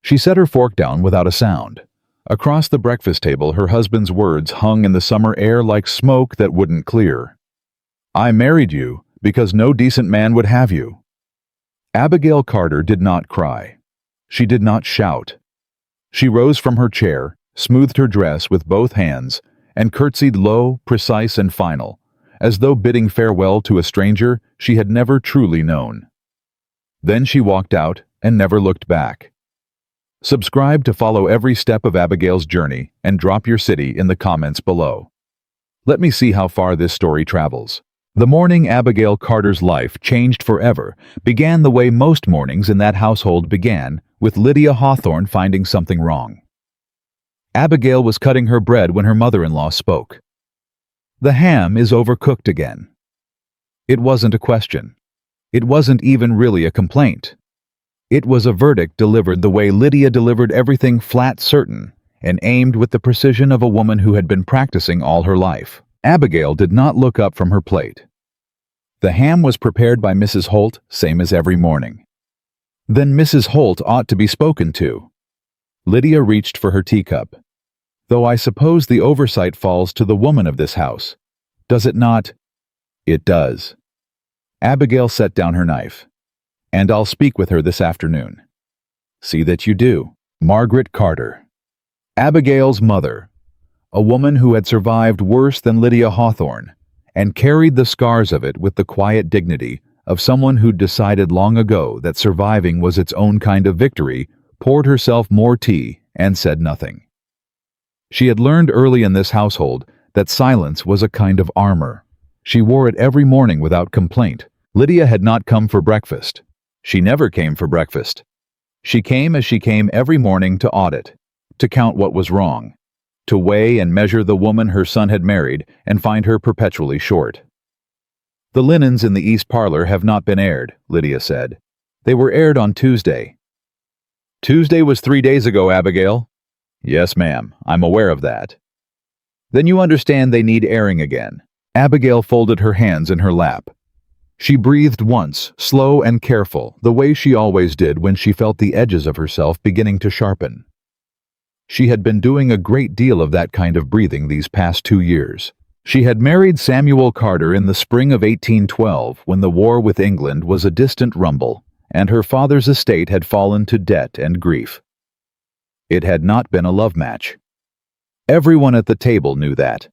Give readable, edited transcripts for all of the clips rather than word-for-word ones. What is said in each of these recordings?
She set her fork down without a sound. Across the breakfast table, her husband's words hung in the summer air like smoke that wouldn't clear. "I married you because no decent man would have you." Abigail Carter did not cry. She did not shout. She rose from her chair, smoothed her dress with both hands, and curtsied low, precise, and final, as though bidding farewell to a stranger she had never truly known. Then she walked out and never looked back. Subscribe to follow every step of Abigail's journey and drop your city in the comments below. Let me see how far this story travels. The morning Abigail Carter's life changed forever began the way most mornings in that household began, with Lydia Hawthorne finding something wrong. Abigail was cutting her bread when her mother-in-law spoke. "The ham is overcooked again." It wasn't a question. It wasn't even really a complaint. It was a verdict delivered the way Lydia delivered everything, flat certain, and aimed with the precision of a woman who had been practicing all her life. Abigail did not look up from her plate. The ham was prepared by Mrs. Holt, same as every morning. Then Mrs. Holt ought to be spoken to. Lydia reached for her teacup. "Though I suppose the oversight falls to the woman of this house. Does it not?" "It does." Abigail set down her knife. "And I'll speak with her this afternoon." "See that you do." Margaret Carter. Abigail's mother, a woman who had survived worse than Lydia Hawthorne, and carried the scars of it with the quiet dignity of someone who'd decided long ago that surviving was its own kind of victory, poured herself more tea and said nothing. She had learned early in this household that silence was a kind of armor. She wore it every morning without complaint. Lydia had not come for breakfast. She never came for breakfast. She came as she came every morning to audit, to count what was wrong, to weigh and measure the woman her son had married and find her perpetually short. "The linens in the east parlor have not been aired," Lydia said. "They were aired on Tuesday." "Tuesday was 3 days ago, Abigail." "Yes, ma'am, I'm aware of that." "Then you understand they need airing again." Abigail folded her hands in her lap. She breathed once, slow and careful, the way she always did when she felt the edges of herself beginning to sharpen. She had been doing a great deal of that kind of breathing these past 2 years. She had married Samuel Carter in the spring of 1812, when the war with England was a distant rumble, and her father's estate had fallen to debt and grief. It had not been a love match. Everyone at the table knew that.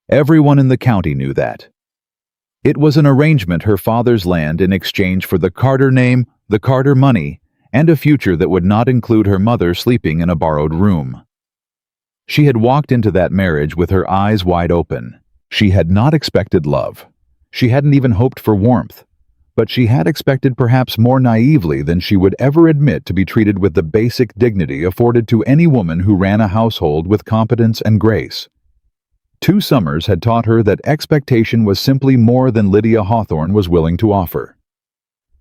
Everyone in the county knew that. It was an arrangement, her father's land in exchange for the Carter name, the Carter money, and a future that would not include her mother sleeping in a borrowed room. She had walked into that marriage with her eyes wide open. She had not expected love. She hadn't even hoped for warmth. But she had expected, perhaps more naively than she would ever admit, to be treated with the basic dignity afforded to any woman who ran a household with competence and grace. 2 summers had taught her that expectation was simply more than Lydia Hawthorne was willing to offer.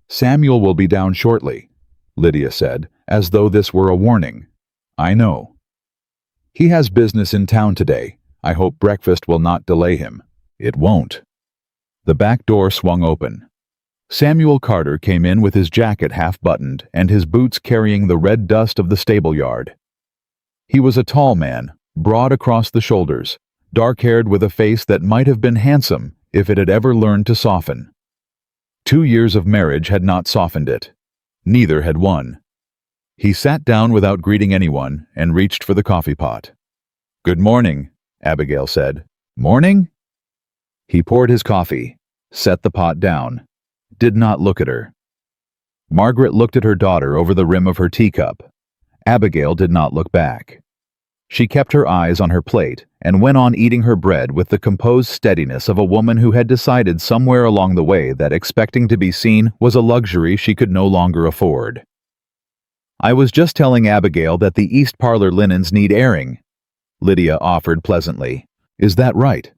"Samuel will be down shortly," Lydia said, as though this were a warning. "I know. He has business in town today. I hope breakfast will not delay him." "It won't." The back door swung open. Samuel Carter came in with his jacket half-buttoned and his boots carrying the red dust of the stable yard. He was a tall man, broad across the shoulders, dark-haired, with a face that might have been handsome if it had ever learned to soften. 2 years of marriage had not softened it. Neither had one. He sat down without greeting anyone and reached for the coffee pot. "Good morning," Abigail said. "Morning?" He poured his coffee, set the pot down, did not look at her. Margaret looked at her daughter over the rim of her teacup. Abigail did not look back. She kept her eyes on her plate and went on eating her bread with the composed steadiness of a woman who had decided somewhere along the way that expecting to be seen was a luxury she could no longer afford. "I was just telling Abigail that the east parlor linens need airing," Lydia offered pleasantly. "Is that right?"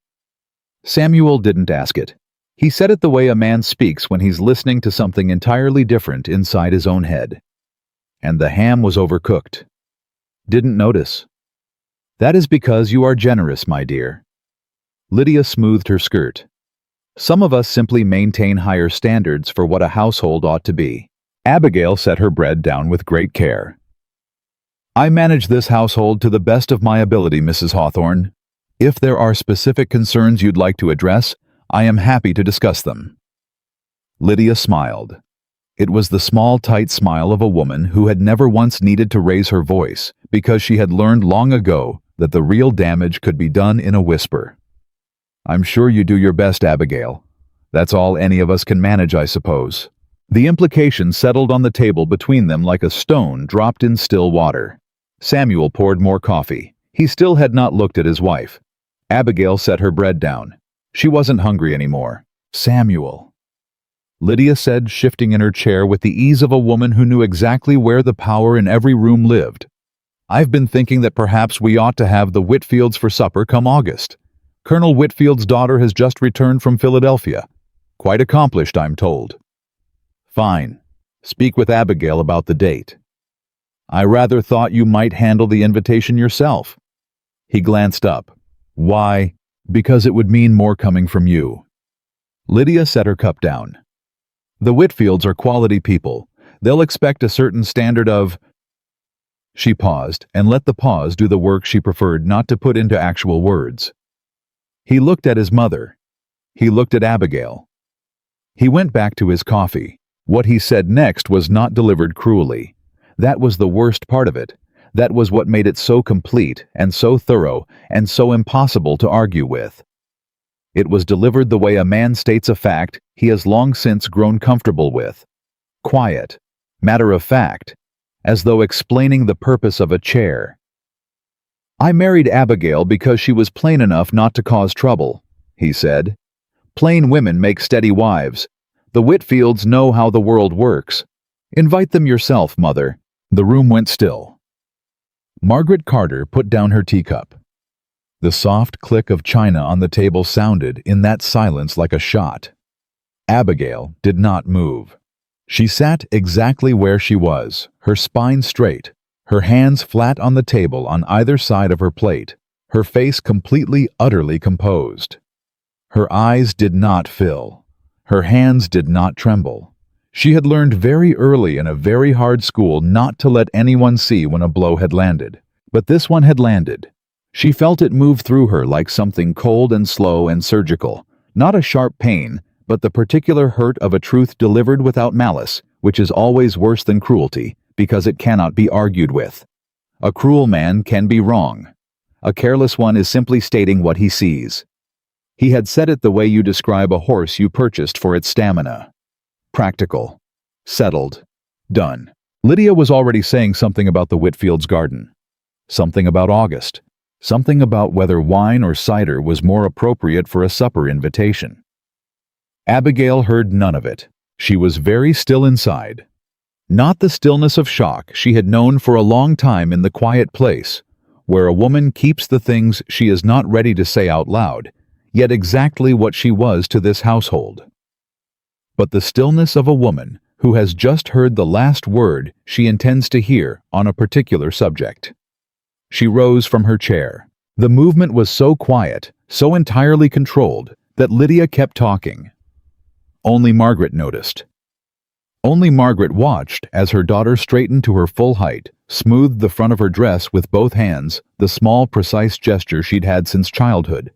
Samuel didn't ask it. He said it the way a man speaks when he's listening to something entirely different inside his own head. "And the ham was overcooked." "Didn't notice." "That is because you are generous, my dear." Lydia smoothed her skirt. "Some of us simply maintain higher standards for what a household ought to be." Abigail set her bread down with great care. I manage this household to the best of my ability, Mrs. Hawthorne. If there are specific concerns you'd like to address, I am happy to discuss them." Lydia smiled. It was the small, tight smile of a woman who had never once needed to raise her voice because she had learned long ago that the real damage could be done in a whisper. "I'm sure you do your best, Abigail. That's all any of us can manage, I suppose." The implication settled on the table between them like a stone dropped in still water. Samuel poured more coffee. He still had not looked at his wife. Abigail set her bread down. She wasn't hungry anymore. "Samuel," Lydia said, shifting in her chair with the ease of a woman who knew exactly where the power in every room lived. "I've been thinking that perhaps we ought to have the Whitfields for supper come August. Colonel Whitfield's daughter has just returned from Philadelphia. Quite accomplished, I'm told." "Fine. Speak with Abigail about the date." "I rather thought you might handle the invitation yourself." He glanced up. "Why?" "Because it would mean more coming from you." Lydia set her cup down. "The Whitfields are quality people. They'll expect a certain standard of—" She paused and let the pause do the work she preferred not to put into actual words. He looked at his mother. He looked at Abigail. He went back to his coffee. What he said next was not delivered cruelly. That was the worst part of it. That was what made it so complete and so thorough and so impossible to argue with. It was delivered the way a man states a fact he has long since grown comfortable with. Quiet, matter of fact, as though explaining the purpose of a chair. "I married Abigail because she was plain enough not to cause trouble," he said. "Plain women make steady wives. The Whitfields know how the world works. Invite them yourself, Mother." The room went still. Margaret Carter put down her teacup. The soft click of china on the table sounded in that silence like a shot. Abigail did not move. She sat exactly where she was, her spine straight, her hands flat on the table on either side of her plate, her face completely, utterly composed. Her eyes did not fill. Her hands did not tremble. She had learned very early in a very hard school not to let anyone see when a blow had landed. But this one had landed. She felt it move through her like something cold and slow and surgical. Not a sharp pain, but the particular hurt of a truth delivered without malice, which is always worse than cruelty, because it cannot be argued with. A cruel man can be wrong. A careless one is simply stating what he sees. He had said it the way you describe a horse you purchased for its stamina. Practical. Settled. Done. Lydia was already saying something about the Whitfields' garden. Something about August. Something about whether wine or cider was more appropriate for a supper invitation. Abigail heard none of it. She was very still inside. Not the stillness of shock she had known for a long time in the quiet place, where a woman keeps the things she is not ready to say out loud, yet exactly what she was to this household. But the stillness of a woman who has just heard the last word she intends to hear on a particular subject. She rose from her chair. The movement was so quiet, so entirely controlled, that Lydia kept talking. Only Margaret noticed. Only Margaret watched as her daughter straightened to her full height, smoothed the front of her dress with both hands, the small, precise gesture she'd had since childhood,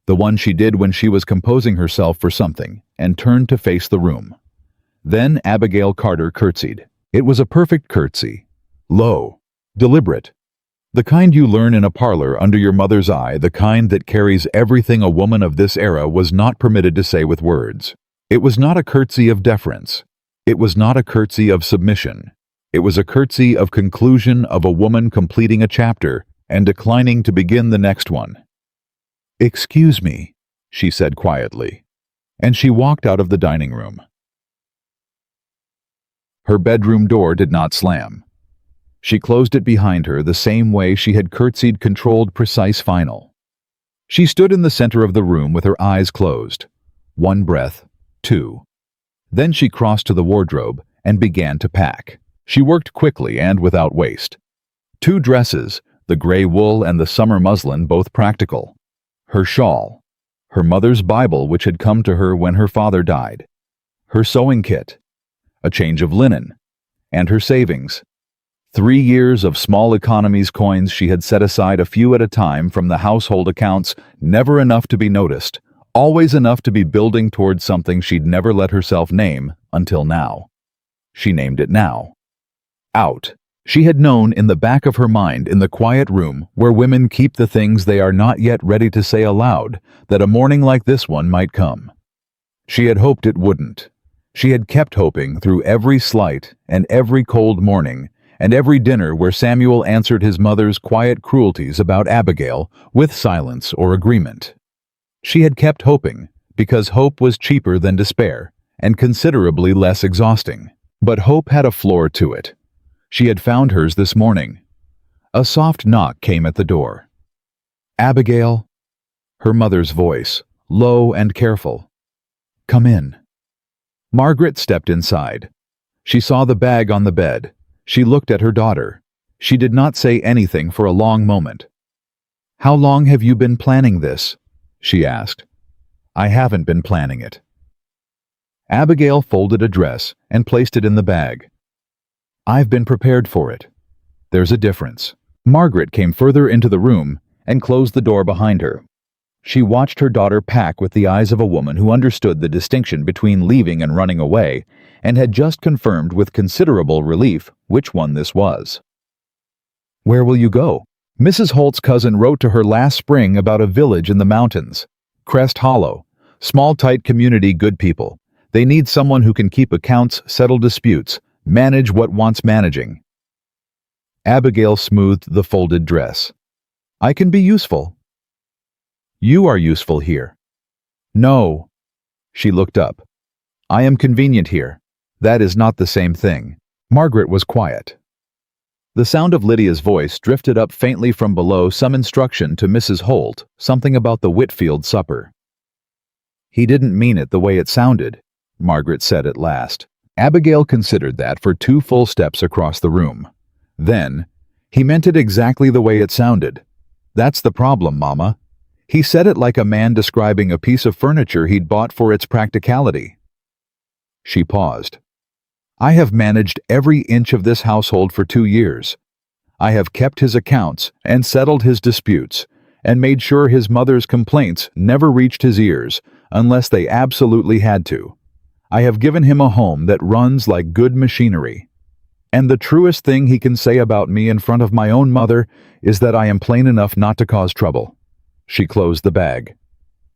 the one she did when she was composing herself for something, and turned to face the room. Then Abigail Carter curtsied. It was a perfect curtsy. Low. Deliberate. The kind you learn in a parlor under your mother's eye, the kind that carries everything a woman of this era was not permitted to say with words. It was not a curtsy of deference. It was not a curtsy of submission. It was a curtsy of conclusion of a woman completing a chapter and declining to begin the next one. "Excuse me," she said quietly, and she walked out of the dining room. Her bedroom door did not slam. She closed it behind her the same way she had curtsied controlled, precise, final. She stood in the center of the room with her eyes closed. One breath, two. Then she crossed to the wardrobe and began to pack. She worked quickly and without waste. 2 dresses, the gray wool and the summer muslin, both practical. Her shawl. Her mother's Bible, which had come to her when her father died. Her sewing kit. A change of linen. And her savings. 3 years of small economies coins she had set aside a few at a time from the household accounts, never enough to be noticed, always enough to be building towards something she'd never let herself name until now. She named it now. Out. She had known in the back of her mind, in the quiet room where women keep the things they are not yet ready to say aloud, that a morning like this one might come. She had hoped it wouldn't. She had kept hoping through every slight and every cold morning, and every dinner where Samuel answered his mother's quiet cruelties about Abigail with silence or agreement. She had kept hoping, because hope was cheaper than despair, and considerably less exhausting. But hope had a floor to it. She had found hers this morning. A soft knock came at the door. "Abigail?" Her mother's voice, low and careful. "Come in." Margaret stepped inside. She saw the bag on the bed. She looked at her daughter. She did not say anything for a long moment. "How long have you been planning this?" she asked. "I haven't been planning it." Abigail folded a dress and placed it in the bag. "I've been prepared for it. There's a difference." Margaret came further into the room and closed the door behind her. She watched her daughter pack with the eyes of a woman who understood the distinction between leaving and running away, and had just confirmed with considerable relief which one this was. "Where will you go?" Mrs. Holt's cousin wrote to her last spring about a village in the mountains. Crest Hollow. Small, tight community, good people. They need someone who can keep accounts, settle disputes, manage what wants managing. Abigail smoothed the folded dress. "I can be useful." "You are useful here." "No." She looked up. "I am convenient here. That is not the same thing." Margaret was quiet. The sound of Lydia's voice drifted up faintly from below, some instruction to Mrs. Holt, something about the Whitfield supper. "He didn't mean it the way it sounded," Margaret said at last. Abigail considered that for 2 full steps across the room. Then, "He meant it exactly the way it sounded. That's the problem, Mama. He said it like a man describing a piece of furniture he'd bought for its practicality." She paused. "I have managed every inch of this household for 2 years. I have kept his accounts and settled his disputes, and made sure his mother's complaints never reached his ears unless they absolutely had to. I have given him a home that runs like good machinery. And the truest thing he can say about me in front of my own mother is that I am plain enough not to cause trouble." She closed the bag.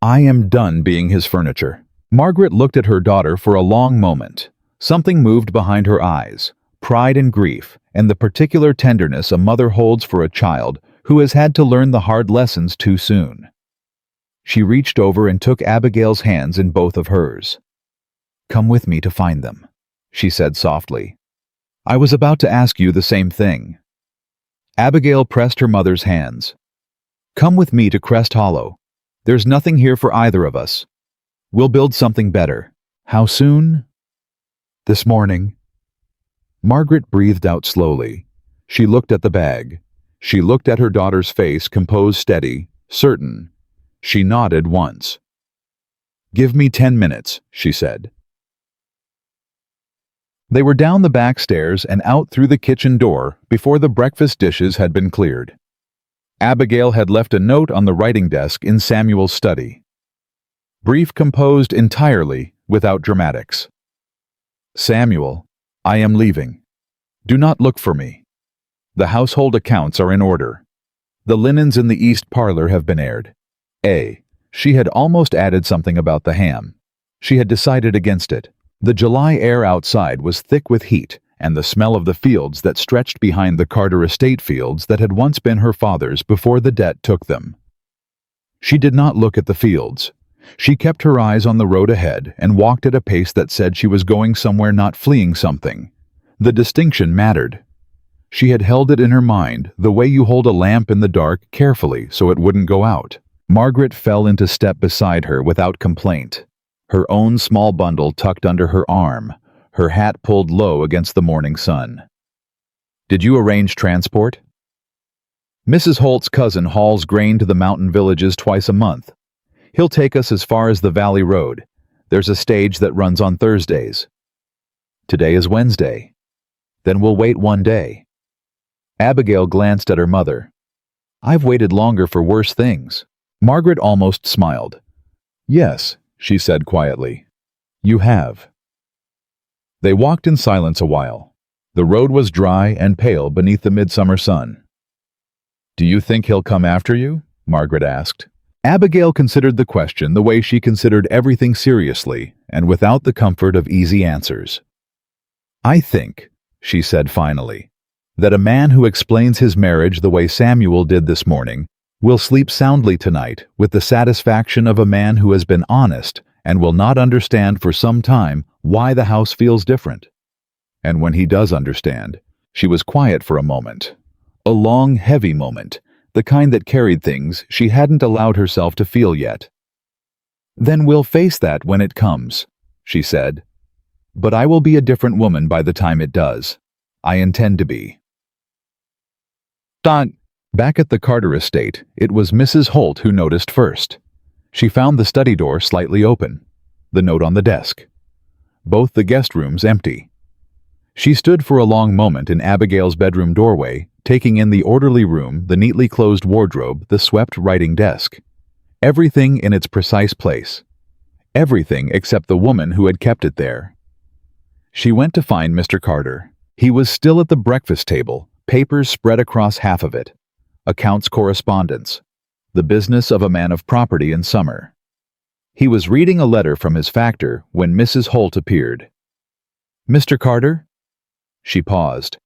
"I am done being his furniture." Margaret looked at her daughter for a long moment. Something moved behind her eyes, pride and grief, and the particular tenderness a mother holds for a child who has had to learn the hard lessons too soon. She reached over and took Abigail's hands in both of hers. "Come with me to find them," she said softly. "I was about to ask you the same thing." Abigail pressed her mother's hands. "Come with me to Crest Hollow. There's nothing here for either of us. We'll build something better." "How soon?" "This morning." Margaret breathed out slowly. She looked at the bag. She looked at her daughter's face, composed, steady, certain. She nodded once. "Give me 10 minutes," she said. They were down the back stairs and out through the kitchen door before the breakfast dishes had been cleared. Abigail had left a note on the writing desk in Samuel's study. Brief, composed entirely without dramatics. "Samuel, I am leaving. Do not look for me. The household accounts are in order. The linens in the east parlor have been aired. A." She had almost added something about the ham. She had decided against it. The July air outside was thick with heat, and the smell of the fields that stretched behind the Carter estate, fields that had once been her father's before the debt took them. She did not look at the fields. She kept her eyes on the road ahead and walked at a pace that said she was going somewhere, not fleeing something. The distinction mattered. She had held it in her mind, the way you hold a lamp in the dark carefully so it wouldn't go out. Margaret fell into step beside her without complaint, her own small bundle tucked under her arm, her hat pulled low against the morning sun. "Did you arrange transport?" "Mrs. Holt's cousin hauls grain to the mountain villages twice a month. He'll take us as far as the Valley Road. There's a stage that runs on Thursdays." "Today is Wednesday. Then we'll wait one day." Abigail glanced at her mother. "I've waited longer for worse things." Margaret almost smiled. "Yes," she said quietly. "You have." They walked in silence a while. The road was dry and pale beneath the midsummer sun. "Do you think he'll come after you?" Margaret asked. Abigail considered the question the way she considered everything seriously and without the comfort of easy answers. "I think," she said finally, "that a man who explains his marriage the way Samuel did this morning will sleep soundly tonight with the satisfaction of a man who has been honest and will not understand for some time why the house feels different. And when he does understand," she was quiet for a moment. A long, heavy moment, the kind that carried things she hadn't allowed herself to feel yet. "Then we'll face that when it comes," she said. "But I will be a different woman by the time it does. I intend to be." Back at the Carter estate, it was Mrs. Holt who noticed first. She found the study door slightly open, the note on the desk. Both the guest rooms empty. She stood for a long moment in Abigail's bedroom doorway, taking in the orderly room, the neatly closed wardrobe, the swept writing desk. Everything in its precise place. Everything except the woman who had kept it there. She went to find Mr. Carter. He was still at the breakfast table, papers spread across half of it. Accounts correspondence. The business of a man of property in summer. He was reading a letter from his factor when Mrs. Holt appeared. "Mr. Carter?" She paused.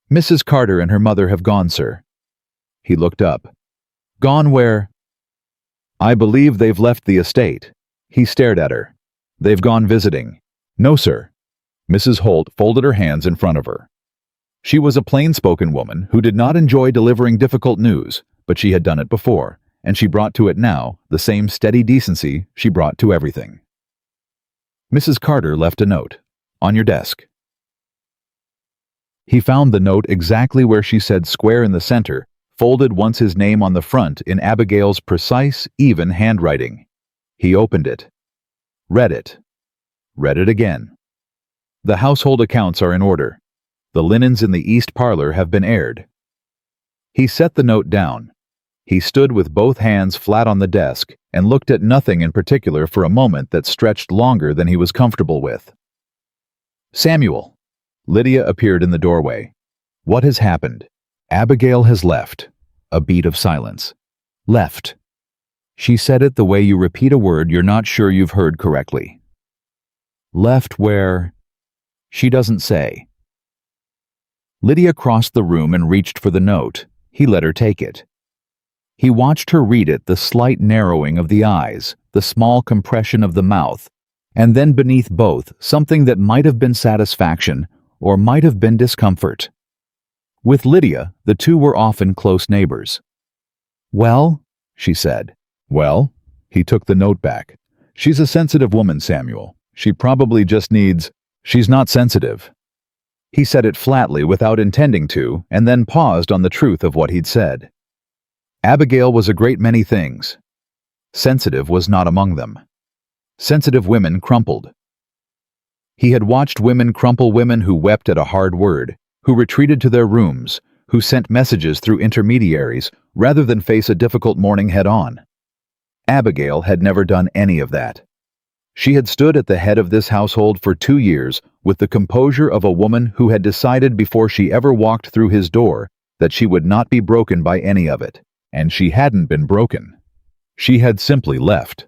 "Mrs. Carter and her mother have gone, sir." He looked up. "Gone where?" "I believe they've left the estate." He stared at her. "They've gone visiting." "No, sir." Mrs. Holt folded her hands in front of her. She was a plain-spoken woman who did not enjoy delivering difficult news, but she had done it before, and she brought to it now the same steady decency she brought to everything. "Mrs. Carter left a note. On your desk." He found the note exactly where she said, square in the center, folded once his name on the front in Abigail's precise, even handwriting. He opened it. Read it. Read it again. "The household accounts are in order. The linens in the east parlor have been aired." He set the note down. He stood with both hands flat on the desk and looked at nothing in particular for a moment that stretched longer than he was comfortable with. "Samuel." Lydia appeared in the doorway. "What has happened?" "Abigail has left." A beat of silence. "Left." She said it the way you repeat a word you're not sure you've heard correctly. "Left where?" "She doesn't say." Lydia crossed the room and reached for the note. He let her take it. He watched her read it, the slight narrowing of the eyes, the small compression of the mouth, and then beneath both, something that might have been satisfaction or might have been discomfort. With Lydia, the two were often close neighbors. "Well?" she said. "Well?" He took the note back. "She's a sensitive woman, Samuel. She probably just needs—" "She's not sensitive." He said it flatly without intending to, and then paused on the truth of what he'd said. Abigail was a great many things. Sensitive was not among them. Sensitive women crumpled. He had watched women crumple, women who wept at a hard word, who retreated to their rooms, who sent messages through intermediaries rather than face a difficult morning head-on. Abigail had never done any of that. She had stood at the head of this household for 2 years with the composure of a woman who had decided before she ever walked through his door that she would not be broken by any of it. And she hadn't been broken. She had simply left.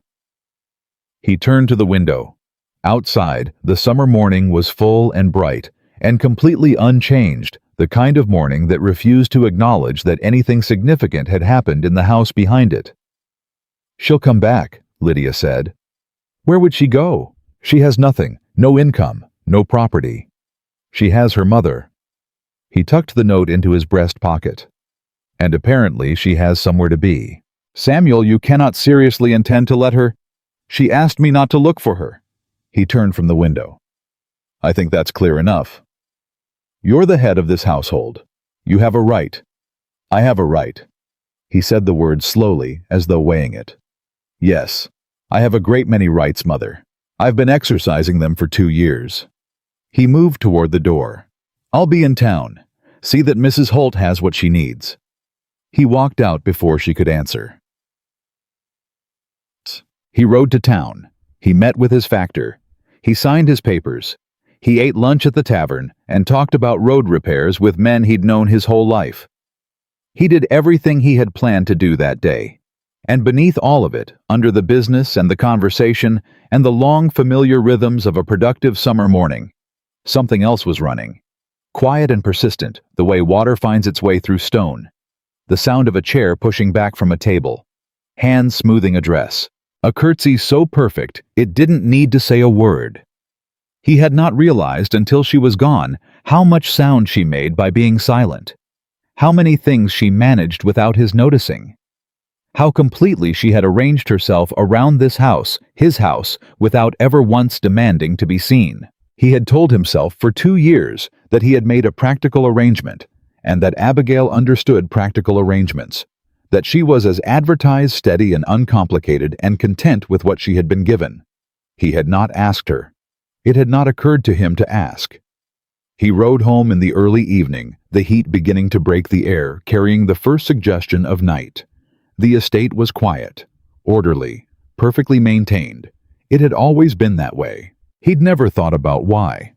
He turned to the window. Outside, the summer morning was full and bright, and completely unchanged, the kind of morning that refused to acknowledge that anything significant had happened in the house behind it. "She'll come back," Lydia said. "Where would she go? She has nothing, no income, no property. She has her mother." He tucked the note into his breast pocket. "And apparently she has somewhere to be." "Samuel, you cannot seriously intend to let her—" "She asked me not to look for her." He turned from the window. "I think that's clear enough. You're the head of this household. You have a right. I have a right." He said the word slowly, as though weighing it. "Yes, I have a great many rights, Mother. I've been exercising them for 2 years." He moved toward the door. "I'll be in town. See that Mrs. Holt has what she needs." He walked out before she could answer. He rode to town. He met with his factor. He signed his papers. He ate lunch at the tavern and talked about road repairs with men he'd known his whole life. He did everything he had planned to do that day. And beneath all of it, under the business and the conversation and the long familiar rhythms of a productive summer morning, something else was running. Quiet and persistent, the way water finds its way through stone. The sound of a chair pushing back from a table. Hands smoothing a dress. A curtsy so perfect, it didn't need to say a word. He had not realized until she was gone how much sound she made by being silent. How many things she managed without his noticing. How completely she had arranged herself around this house, his house, without ever once demanding to be seen. He had told himself for 2 years that he had made a practical arrangement, and that Abigail understood practical arrangements, that she was as advertised, steady and uncomplicated and content with what she had been given. He had not asked her. It had not occurred to him to ask. He rode home in the early evening, the heat beginning to break the air, carrying the first suggestion of night. The estate was quiet, orderly, perfectly maintained. It had always been that way. He'd never thought about why.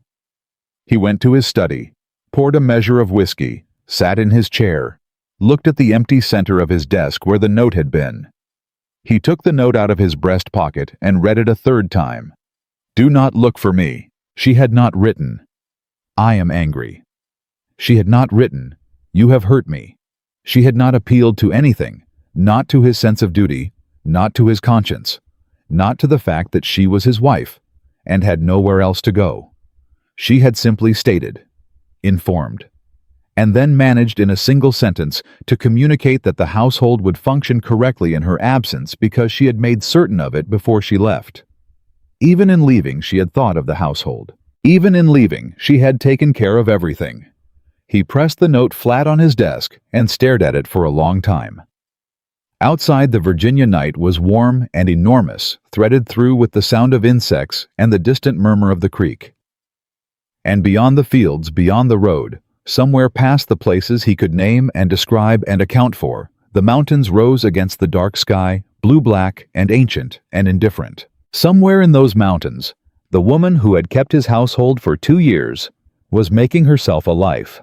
He went to his study, poured a measure of whiskey, sat in his chair, looked at the empty center of his desk where the note had been. He took the note out of his breast pocket and read it a third time. "Do not look for me." She had not written, "I am angry." She had not written, "You have hurt me." She had not appealed to anything, not to his sense of duty, not to his conscience, not to the fact that she was his wife, and had nowhere else to go. She had simply stated, informed, and then managed in a single sentence to communicate that the household would function correctly in her absence because she had made certain of it before she left. Even in leaving, she had thought of the household. Even in leaving, she had taken care of everything. He pressed the note flat on his desk and stared at it for a long time. Outside, the Virginia night was warm and enormous, threaded through with the sound of insects and the distant murmur of the creek. And beyond the fields, beyond the road, somewhere past the places he could name and describe and account for, the mountains rose against the dark sky, blue-black and ancient and indifferent. Somewhere in those mountains, the woman who had kept his household for 2 years was making herself a life.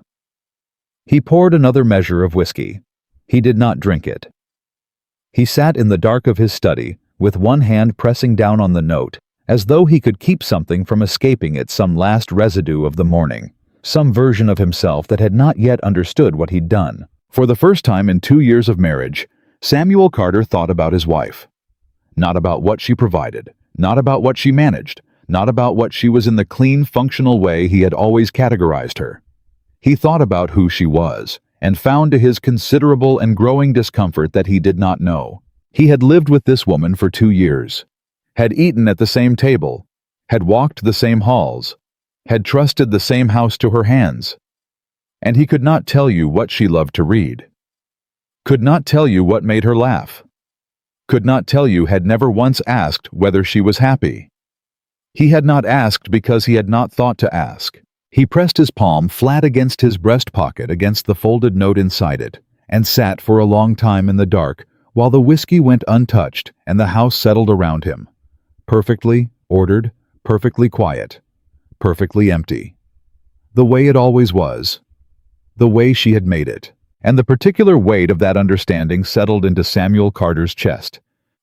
He poured another measure of whiskey. He did not drink it. He sat in the dark of his study, with one hand pressing down on the note, as though he could keep something from escaping it, some last residue of the morning, some version of himself that had not yet understood what he'd done. For the first time in 2 years of marriage, Samuel Carter thought about his wife. Not about what she provided, not about what she managed, not about what she was in the clean, functional way he had always categorized her. He thought about who she was, and found to his considerable and growing discomfort that he did not know. He had lived with this woman for 2 years, had eaten at the same table, had walked the same halls, had trusted the same house to her hands. And he could not tell you what she loved to read, could not tell you what made her laugh, could not tell you, had never once asked whether she was happy. He had not asked because he had not thought to ask. He pressed his palm flat against his breast pocket, against the folded note inside it, and sat for a long time in the dark while the whiskey went untouched and the house settled around him. Perfectly ordered, perfectly quiet, perfectly empty. The way it always was. The way she had made it. And the particular weight of that understanding settled into Samuel Carter's chest.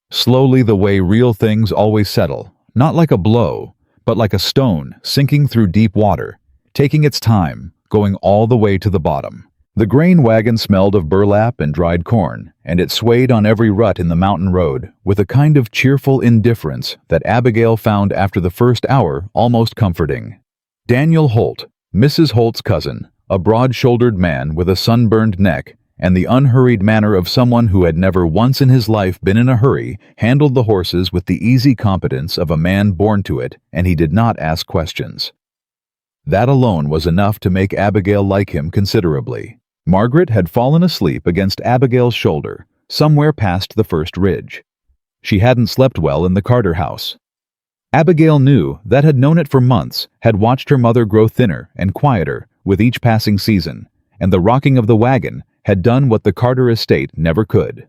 Slowly, the way real things always settle, not like a blow, but like a stone sinking through deep water, taking its time, going all the way to the bottom. The grain wagon smelled of burlap and dried corn, and it swayed on every rut in the mountain road with a kind of cheerful indifference that Abigail found after the first hour almost comforting. Daniel Holt, Mrs. Holt's cousin, a broad-shouldered man with a sunburned neck and the unhurried manner of someone who had never once in his life been in a hurry, handled the horses with the easy competence of a man born to it, and he did not ask questions. That alone was enough to make Abigail like him considerably. Margaret had fallen asleep against Abigail's shoulder, somewhere past the first ridge. She hadn't slept well in the Carter house. Abigail knew, that had known it for months, had watched her mother grow thinner and quieter with each passing season, and the rocking of the wagon had done what the Carter estate never could.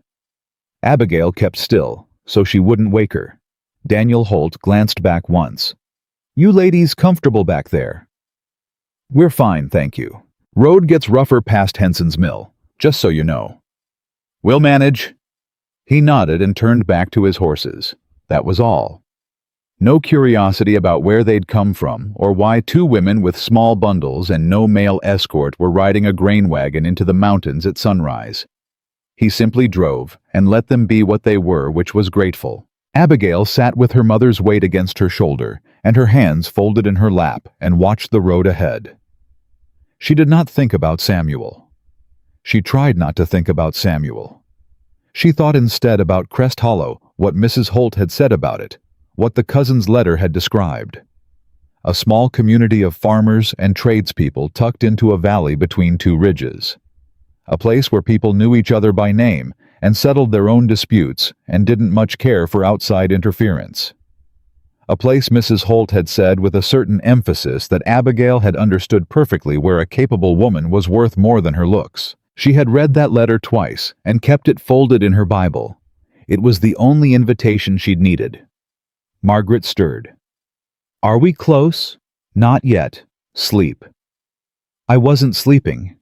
Abigail kept still, so she wouldn't wake her. Daniel Holt glanced back once. "You ladies comfortable back there?" "We're fine, thank you. Road gets rougher past Henson's Mill, just so you know." "We'll manage." He nodded and turned back to his horses. That was all. No curiosity about where they'd come from or why two women with small bundles and no male escort were riding a grain wagon into the mountains at sunrise. He simply drove and let them be what they were, which was grateful. Abigail sat with her mother's weight against her shoulder and her hands folded in her lap and watched the road ahead. She did not think about Samuel. She tried not to think about Samuel. She thought instead about Crest Hollow, what Mrs. Holt had said about it, what the cousin's letter had described. A small community of farmers and tradespeople tucked into a valley between two ridges. A place where people knew each other by name and settled their own disputes and didn't much care for outside interference. A place Mrs. Holt had said with a certain emphasis that Abigail had understood perfectly, where a capable woman was worth more than her looks. She had read that letter twice and kept it folded in her Bible. It was the only invitation she'd needed. Margaret stirred. "Are we close?" "Not yet. Sleep." "I wasn't sleeping."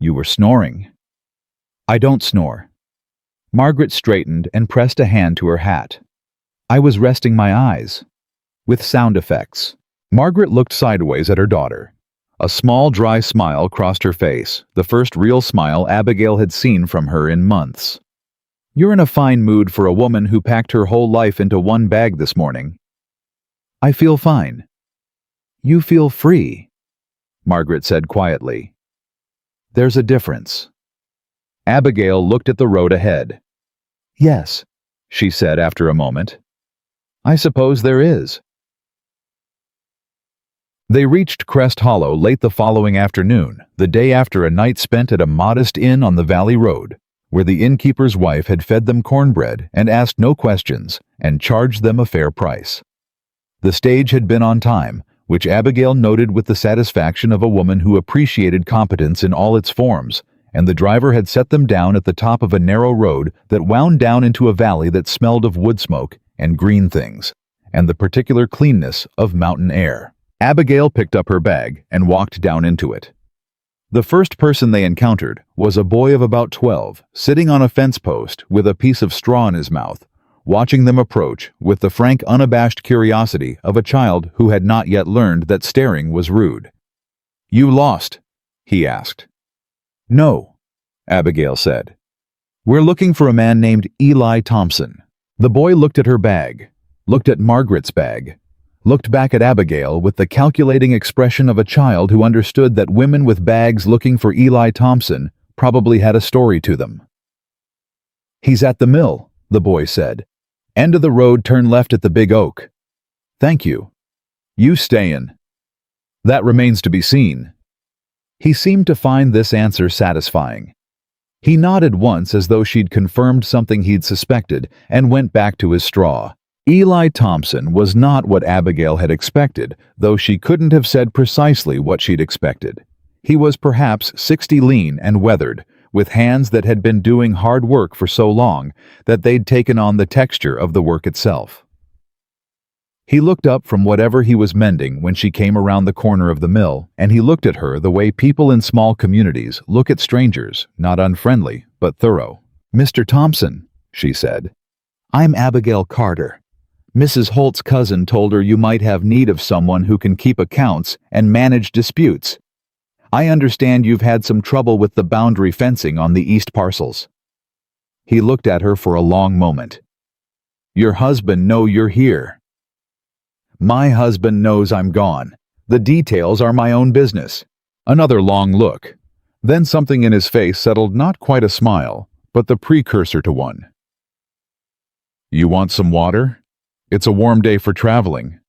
"You were snoring." "I don't snore." Margaret straightened and pressed a hand to her hat. "I was resting my eyes." With sound effects. Margaret looked sideways at her daughter. A small, dry smile crossed her face, the first real smile Abigail had seen from her in months. "You're in a fine mood for a woman who packed her whole life into one bag this morning." "I feel fine." "You feel free," Margaret said quietly. "There's a difference." Abigail looked at the road ahead. "Yes," she said after a moment. "I suppose there is." They reached Crest Hollow late the following afternoon, the day after a night spent at a modest inn on the valley road, where the innkeeper's wife had fed them cornbread and asked no questions and charged them a fair price. The stage had been on time, which Abigail noted with the satisfaction of a woman who appreciated competence in all its forms, and the driver had set them down at the top of a narrow road that wound down into a valley that smelled of wood smoke and green things, and the particular cleanness of mountain air. Abigail picked up her bag and walked down into it. The first person they encountered was a boy of about 12, sitting on a fence post with a piece of straw in his mouth, watching them approach with the frank, unabashed curiosity of a child who had not yet learned that staring was rude. "You lost?" he asked. "No," Abigail said. "We're looking for a man named Eli Thompson." The boy looked at her bag, looked at Margaret's bag, looked back at Abigail with the calculating expression of a child who understood that women with bags looking for Eli Thompson probably had a story to them. "He's at the mill," the boy said. "End of the road, turn left at the big oak." "Thank you." "You stayin'?" "That remains to be seen." He seemed to find this answer satisfying. He nodded once as though she'd confirmed something he'd suspected and went back to his straw. Eli Thompson was not what Abigail had expected, though she couldn't have said precisely what she'd expected. He was perhaps 60, lean and weathered, with hands that had been doing hard work for so long that they'd taken on the texture of the work itself. He looked up from whatever he was mending when she came around the corner of the mill, and he looked at her the way people in small communities look at strangers, not unfriendly, but thorough. "Mr. Thompson," she said, "I'm Abigail Carter. Mrs. Holt's cousin told her you might have need of someone who can keep accounts and manage disputes. I understand you've had some trouble with the boundary fencing on the east parcels." He looked at her for a long moment. "Your husband know you're here." "My husband knows I'm gone. The details are my own business." Another long look. Then something in his face settled, not quite a smile, but the precursor to one. "You want some water? It's a warm day for traveling."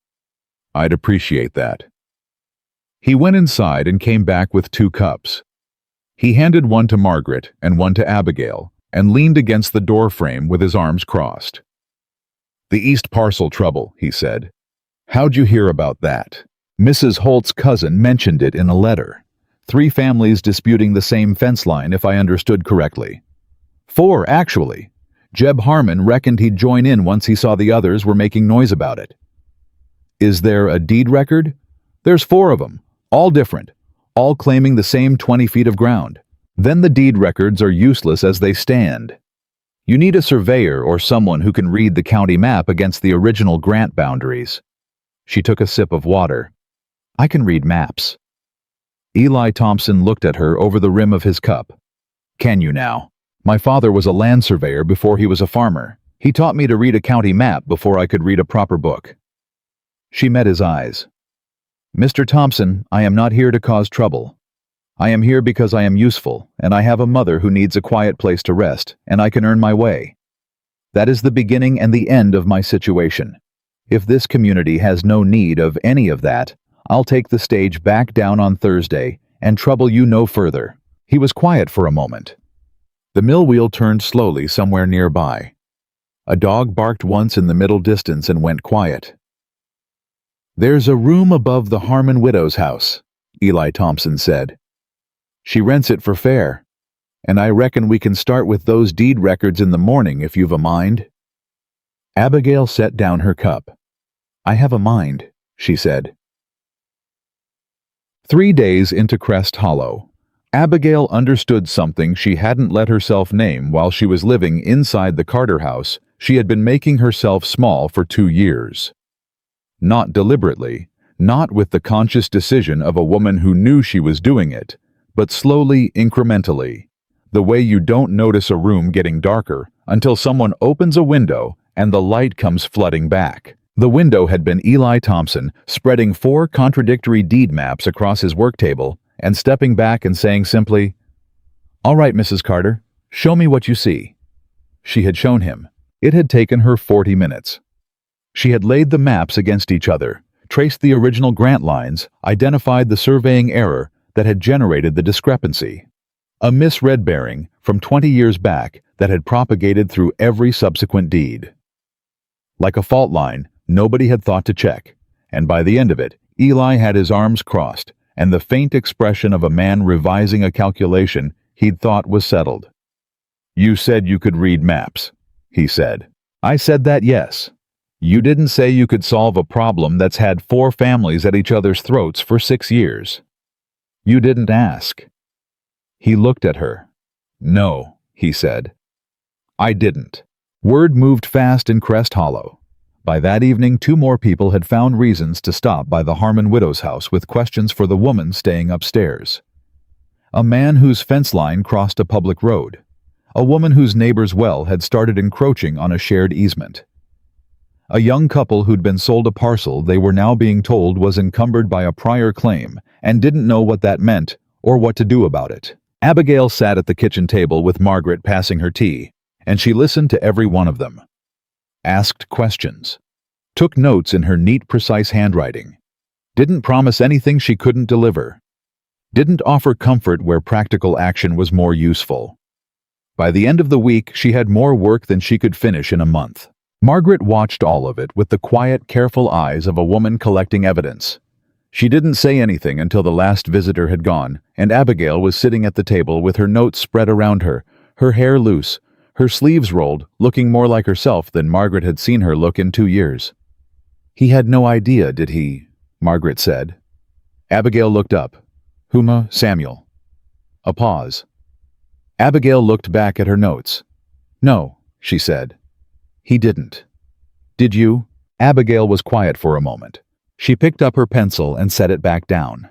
"I'd appreciate that." He went inside and came back with 2 cups. He handed one to Margaret and one to Abigail and leaned against the door frame with his arms crossed. "The East Parcel trouble," he said. "How'd you hear about that?" "Mrs. Holt's cousin mentioned it in a letter. 3 families disputing the same fence line, if I understood correctly. 4, actually. Jeb Harmon reckoned he'd join in once he saw the others were making noise about it. Is there a deed record? There's 4 of them, all different, all claiming the same 20 feet of ground. Then the deed records are useless as they stand. You need a surveyor or someone who can read the county map against the original grant boundaries. She took a sip of water. I can read maps. Eli Thompson looked at her over the rim of his cup. Can you now? My father was a land surveyor before he was a farmer. He taught me to read a county map before I could read a proper book. She met his eyes. Mr. Thompson, I am not here to cause trouble. I am here because I am useful, and I have a mother who needs a quiet place to rest, and I can earn my way. That is the beginning and the end of my situation. If this community has no need of any of that, I'll take the stage back down on Thursday and trouble you no further. He was quiet for a moment. The mill wheel turned slowly somewhere nearby. A dog barked once in the middle distance and went quiet. There's a room above the Harmon widow's house, Eli Thompson said. She rents it for fair, and I reckon we can start with those deed records in the morning if you've a mind. Abigail set down her cup. I have a mind, she said. 3 days into Crest Hollow, Abigail understood something she hadn't let herself name while she was living inside the Carter house. She had been making herself small for 2 years. Not deliberately, not with the conscious decision of a woman who knew she was doing it, but slowly, incrementally, the way you don't notice a room getting darker until someone opens a window and the light comes flooding back. The window had been Eli Thompson spreading 4 contradictory deed maps across his work table and stepping back and saying simply, "All right, Mrs. Carter, show me what you see." She had shown him. It had taken her 40 minutes. She had laid the maps against each other, traced the original grant lines, identified the surveying error that had generated the discrepancy. A misread bearing from 20 years back that had propagated through every subsequent deed. Like a fault line, nobody had thought to check, and by the end of it, Eli had his arms crossed and the faint expression of a man revising a calculation he'd thought was settled. You said you could read maps, he said. I said that, yes. You didn't say you could solve a problem that's had 4 families at each other's throats for 6 years. You didn't ask. He looked at her. No, he said. I didn't. Word moved fast in Crest Hollow. By that evening, 2 more people had found reasons to stop by the Harmon widow's house with questions for the woman staying upstairs. A man whose fence line crossed a public road. A woman whose neighbor's well had started encroaching on a shared easement. A young couple who'd been sold a parcel they were now being told was encumbered by a prior claim and didn't know what that meant or what to do about it. Abigail sat at the kitchen table with Margaret passing her tea, and she listened to every one of them. Asked questions. Took notes in her neat, precise handwriting. Didn't promise anything she couldn't deliver. Didn't offer comfort where practical action was more useful. By the end of the week, she had more work than she could finish in a month. Margaret watched all of it with the quiet, careful eyes of a woman collecting evidence. She didn't say anything until the last visitor had gone, and Abigail was sitting at the table with her notes spread around her, her hair loose, her sleeves rolled, looking more like herself than Margaret had seen her look in 2 years. He had no idea, did he? Margaret said. Abigail looked up. Huma Samuel. A pause. Abigail looked back at her notes. No, she said. He didn't. Did you? Abigail was quiet for a moment. She picked up her pencil and set it back down.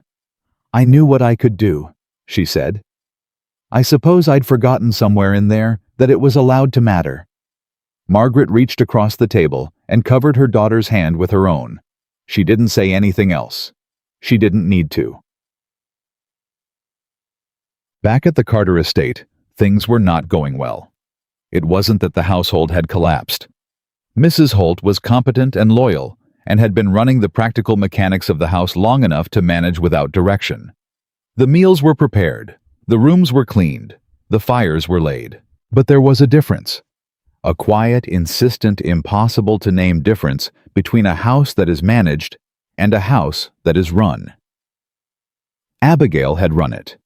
I knew what I could do, she said. I suppose I'd forgotten somewhere in there that it was allowed to matter. Margaret reached across the table and covered her daughter's hand with her own. She didn't say anything else. She didn't need to. Back at the Carter estate, things were not going well. It wasn't that the household had collapsed. Mrs. Holt was competent and loyal, and had been running the practical mechanics of the house long enough to manage without direction. The meals were prepared, the rooms were cleaned, the fires were laid. But there was a difference. A quiet, insistent, impossible-to-name difference between a house that is managed and a house that is run. Abigail had run it.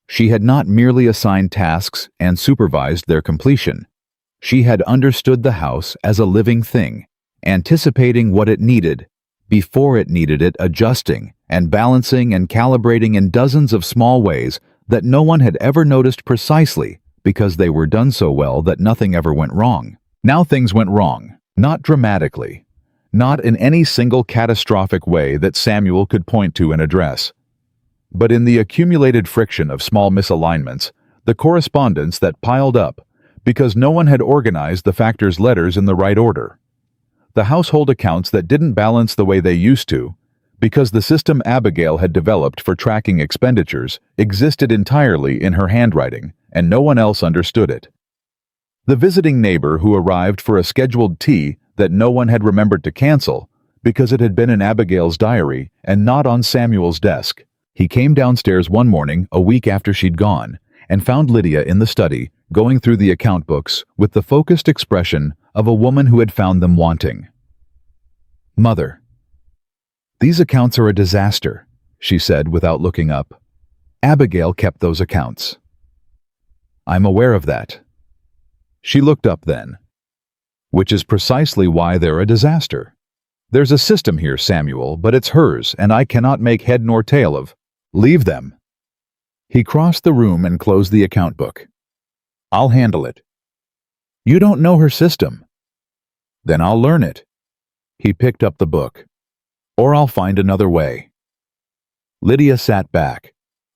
She had not merely assigned tasks and supervised their completion. She had understood the house as a living thing, anticipating what it needed, before it needed it, adjusting and balancing and calibrating in dozens of small ways that no one had ever noticed precisely because they were done so well that nothing ever went wrong. Now things went wrong, not dramatically, not in any single catastrophic way that Samuel could point to and address, but in the accumulated friction of small misalignments, the correspondence that piled up because no one had organized the factors' letters in the right order. The household accounts that didn't balance the way they used to, because the system Abigail had developed for tracking expenditures existed entirely in her handwriting, and no one else understood it. The visiting neighbor who arrived for a scheduled tea that no one had remembered to cancel because it had been in Abigail's diary and not on Samuel's desk. He came downstairs one morning a week after she'd gone and found Lydia in the study going through the account books with the focused expression of a woman who had found them wanting. "Mother, these accounts are a disaster," she said without looking up. "Abigail kept those accounts." "I'm aware of that." She looked up then. "Which is precisely why they're a disaster. There's a system here, Samuel, but it's hers, and I cannot make head nor tail of. Leave them." He crossed the room and closed the account book. "I'll handle it." "You don't know her system." "Then I'll learn it." He picked up the book. "Or I'll find another way." Lydia sat back.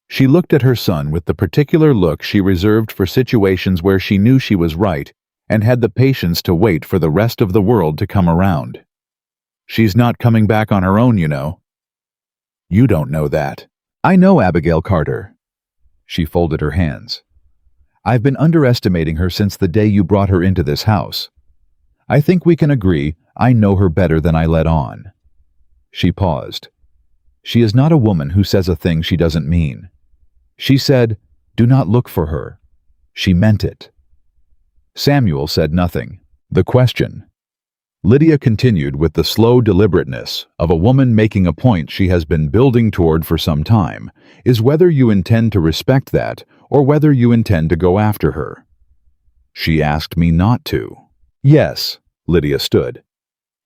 She looked at her son with the particular look she reserved for situations where she knew she was right and had the patience to wait for the rest of the world to come around. "She's not coming back on her own, you know." "You don't know that." "I know Abigail Carter." She folded her hands. "I've been underestimating her since the day you brought her into this house. I think we can agree I know her better than I let on." She paused. "She is not a woman who says a thing she doesn't mean. She said, 'Do not look for her.' She meant it." Samuel said nothing. The question. Lydia continued with the slow deliberateness of a woman making a point she has been building toward for some time, is whether you intend to respect that or whether you intend to go after her. "She asked me not to." "Yes," Lydia stood.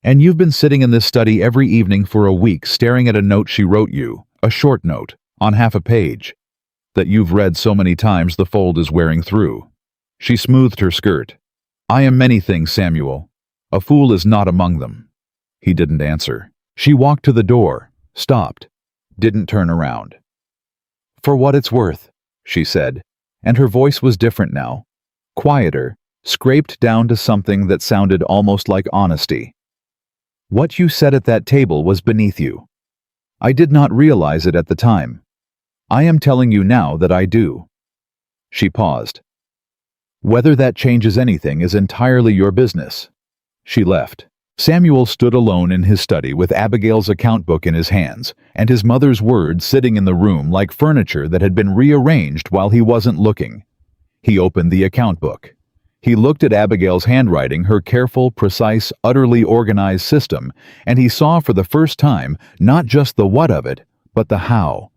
"And you've been sitting in this study every evening for a week staring at a note she wrote you, a short note, on half a page, that you've read so many times the fold is wearing through." She smoothed her skirt. "I am many things, Samuel. A fool is not among them." He didn't answer. She walked to the door, stopped, didn't turn around. "For what it's worth," she said, and her voice was different now, quieter, scraped down to something that sounded almost like honesty. "What you said at that table was beneath you. I did not realize it at the time. I am telling you now that I do." She paused. "Whether that changes anything is entirely your business." She left. Samuel stood alone in his study with Abigail's account book in his hands and his mother's words sitting in the room like furniture that had been rearranged while he wasn't looking. He opened the account book. He looked at Abigail's handwriting, her careful, precise, utterly organized system, and he saw for the first time not just the what of it, but the how,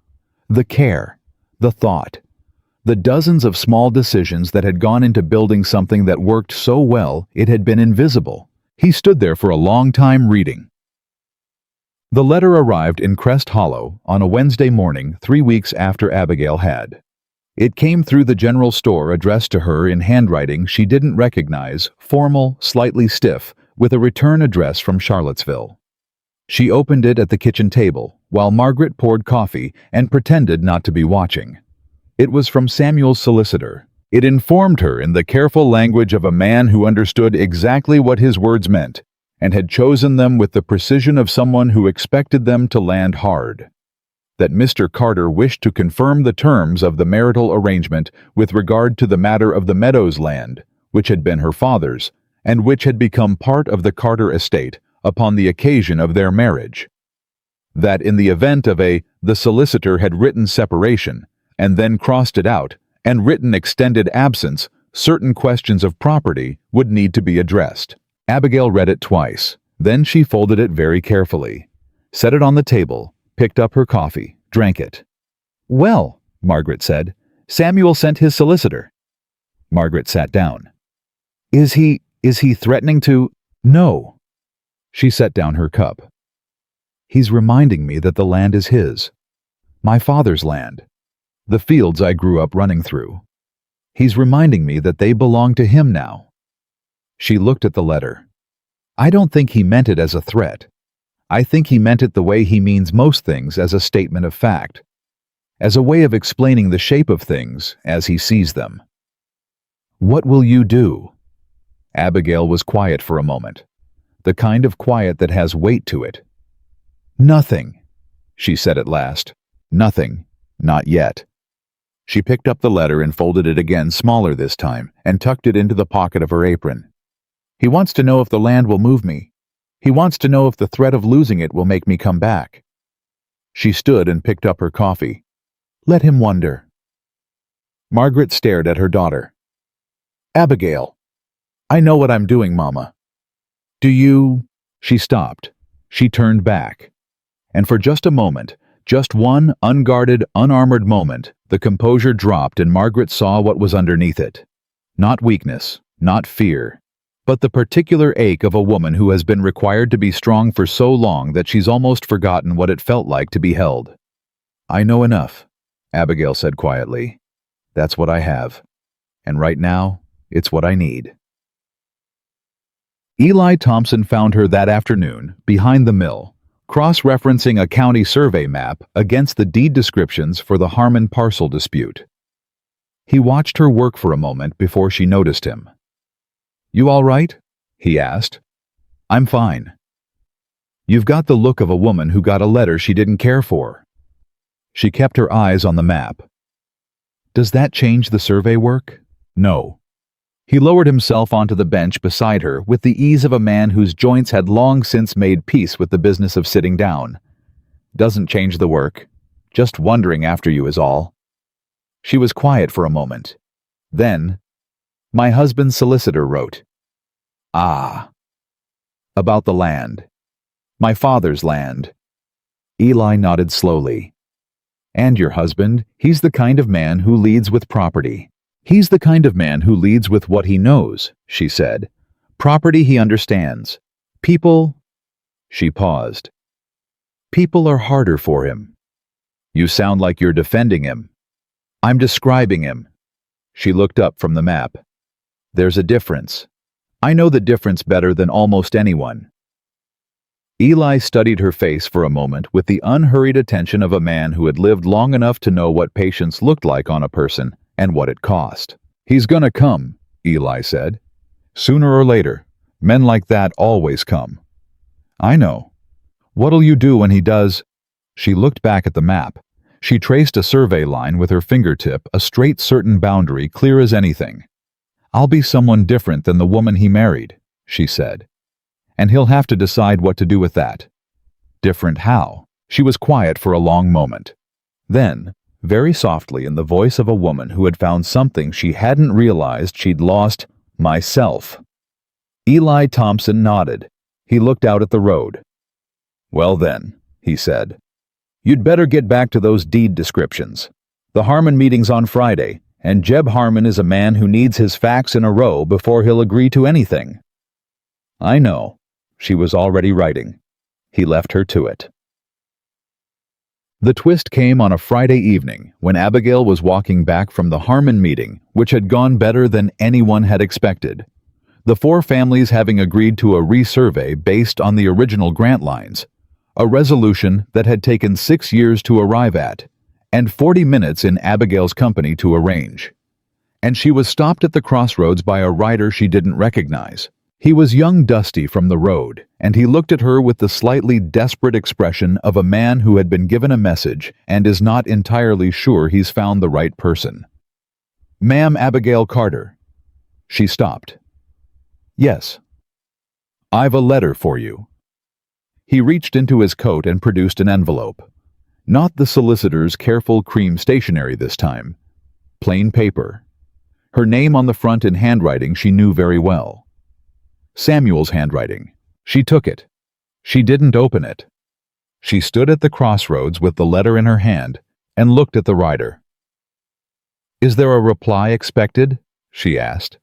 the care, the thought, the dozens of small decisions that had gone into building something that worked so well it had been invisible. He stood there for a long time reading. The letter arrived in Crest Hollow on a Wednesday morning 3 weeks after Abigail had. It came through the general store addressed to her in handwriting she didn't recognize, formal, slightly stiff, with a return address from Charlottesville. She opened it at the kitchen table, while Margaret poured coffee and pretended not to be watching. It was from Samuel's solicitor. It informed her in the careful language of a man who understood exactly what his words meant, and had chosen them with the precision of someone who expected them to land hard. That Mr. Carter wished to confirm the terms of the marital arrangement with regard to the matter of the Meadows land, which had been her father's, and which had become part of the Carter estate upon the occasion of their marriage. That in the event of the solicitor had written separation, and then crossed it out, and written extended absence, certain questions of property would need to be addressed. Abigail read it twice. Then she folded it very carefully, set it on the table, picked up her coffee, drank it. Well, Margaret said, Samuel sent his solicitor. Margaret sat down. Is he threatening to? No. She set down her cup. He's reminding me that the land is his. My father's land. The fields I grew up running through. He's reminding me that they belong to him now. She looked at the letter. I don't think he meant it as a threat. I think he meant it the way he means most things, as a statement of fact, as a way of explaining the shape of things as he sees them. What will you do? Abigail was quiet for a moment, the kind of quiet that has weight to it. Nothing, she said at last. Nothing, not yet. She picked up the letter and folded it again, smaller this time, and tucked it into the pocket of her apron. He wants to know if the land will move me. He wants to know if the threat of losing it will make me come back. She stood and picked up her coffee. Let him wonder. Margaret stared at her daughter. Abigail, I know what I'm doing, Mama. Do you? She stopped. She turned back. And for just a moment, just one unguarded, unarmored moment, the composure dropped and Margaret saw what was underneath it. Not weakness, not fear, but the particular ache of a woman who has been required to be strong for so long that she's almost forgotten what it felt like to be held. I know enough, Abigail said quietly. That's what I have. And right now, it's what I need. Eli Thompson found her that afternoon, behind the mill, cross-referencing a county survey map against the deed descriptions for the Harmon parcel dispute. He watched her work for a moment before she noticed him. You all right? He asked. I'm fine. You've got the look of a woman who got a letter she didn't care for. She kept her eyes on the map. Does that change the survey work? No. He lowered himself onto the bench beside her with the ease of a man whose joints had long since made peace with the business of sitting down. Doesn't change the work. Just wondering after you is all. She was quiet for a moment. Then, my husband's solicitor wrote. Ah. About the land. My father's land. Eli nodded slowly. And your husband, he's the kind of man who leads with property. He's the kind of man who leads with what he knows, she said. Property he understands. People. She paused. People are harder for him. You sound like you're defending him. I'm describing him. She looked up from the map. There's a difference. I know the difference better than almost anyone. Eli studied her face for a moment with the unhurried attention of a man who had lived long enough to know what patience looked like on a person and what it cost. He's gonna come, Eli said. Sooner or later. Men like that always come. I know. What'll you do when he does? She looked back at the map. She traced a survey line with her fingertip, a straight, certain boundary, clear as anything. I'll be someone different than the woman he married, she said. And he'll have to decide what to do with that. Different how? She was quiet for a long moment. Then, very softly, in the voice of a woman who had found something she hadn't realized she'd lost, myself. Eli Thompson nodded. He looked out at the road. Well then, he said. You'd better get back to those deed descriptions. The Harmon meeting's on Friday, and Jeb Harmon is a man who needs his facts in a row before he'll agree to anything. I know. She was already writing. He left her to it. The twist came on a Friday evening when Abigail was walking back from the Harmon meeting, which had gone better than anyone had expected. The four families having agreed to a resurvey based on the original grant lines, a resolution that had taken 6 years to arrive at, and 40 minutes in Abigail's company to arrange. And she was stopped at the crossroads by a rider she didn't recognize. He was young Dusty from the road, and he looked at her with the slightly desperate expression of a man who had been given a message and is not entirely sure he's found the right person. Ma'am Abigail Carter. She stopped. Yes. I've a letter for you. He reached into his coat and produced an envelope. Not the solicitor's careful cream stationery this time. Plain paper. Her name on the front in handwriting she knew very well. Samuel's handwriting. She took it. She didn't open it. She stood at the crossroads with the letter in her hand, and looked at the writer. "Is there a reply expected?" she asked.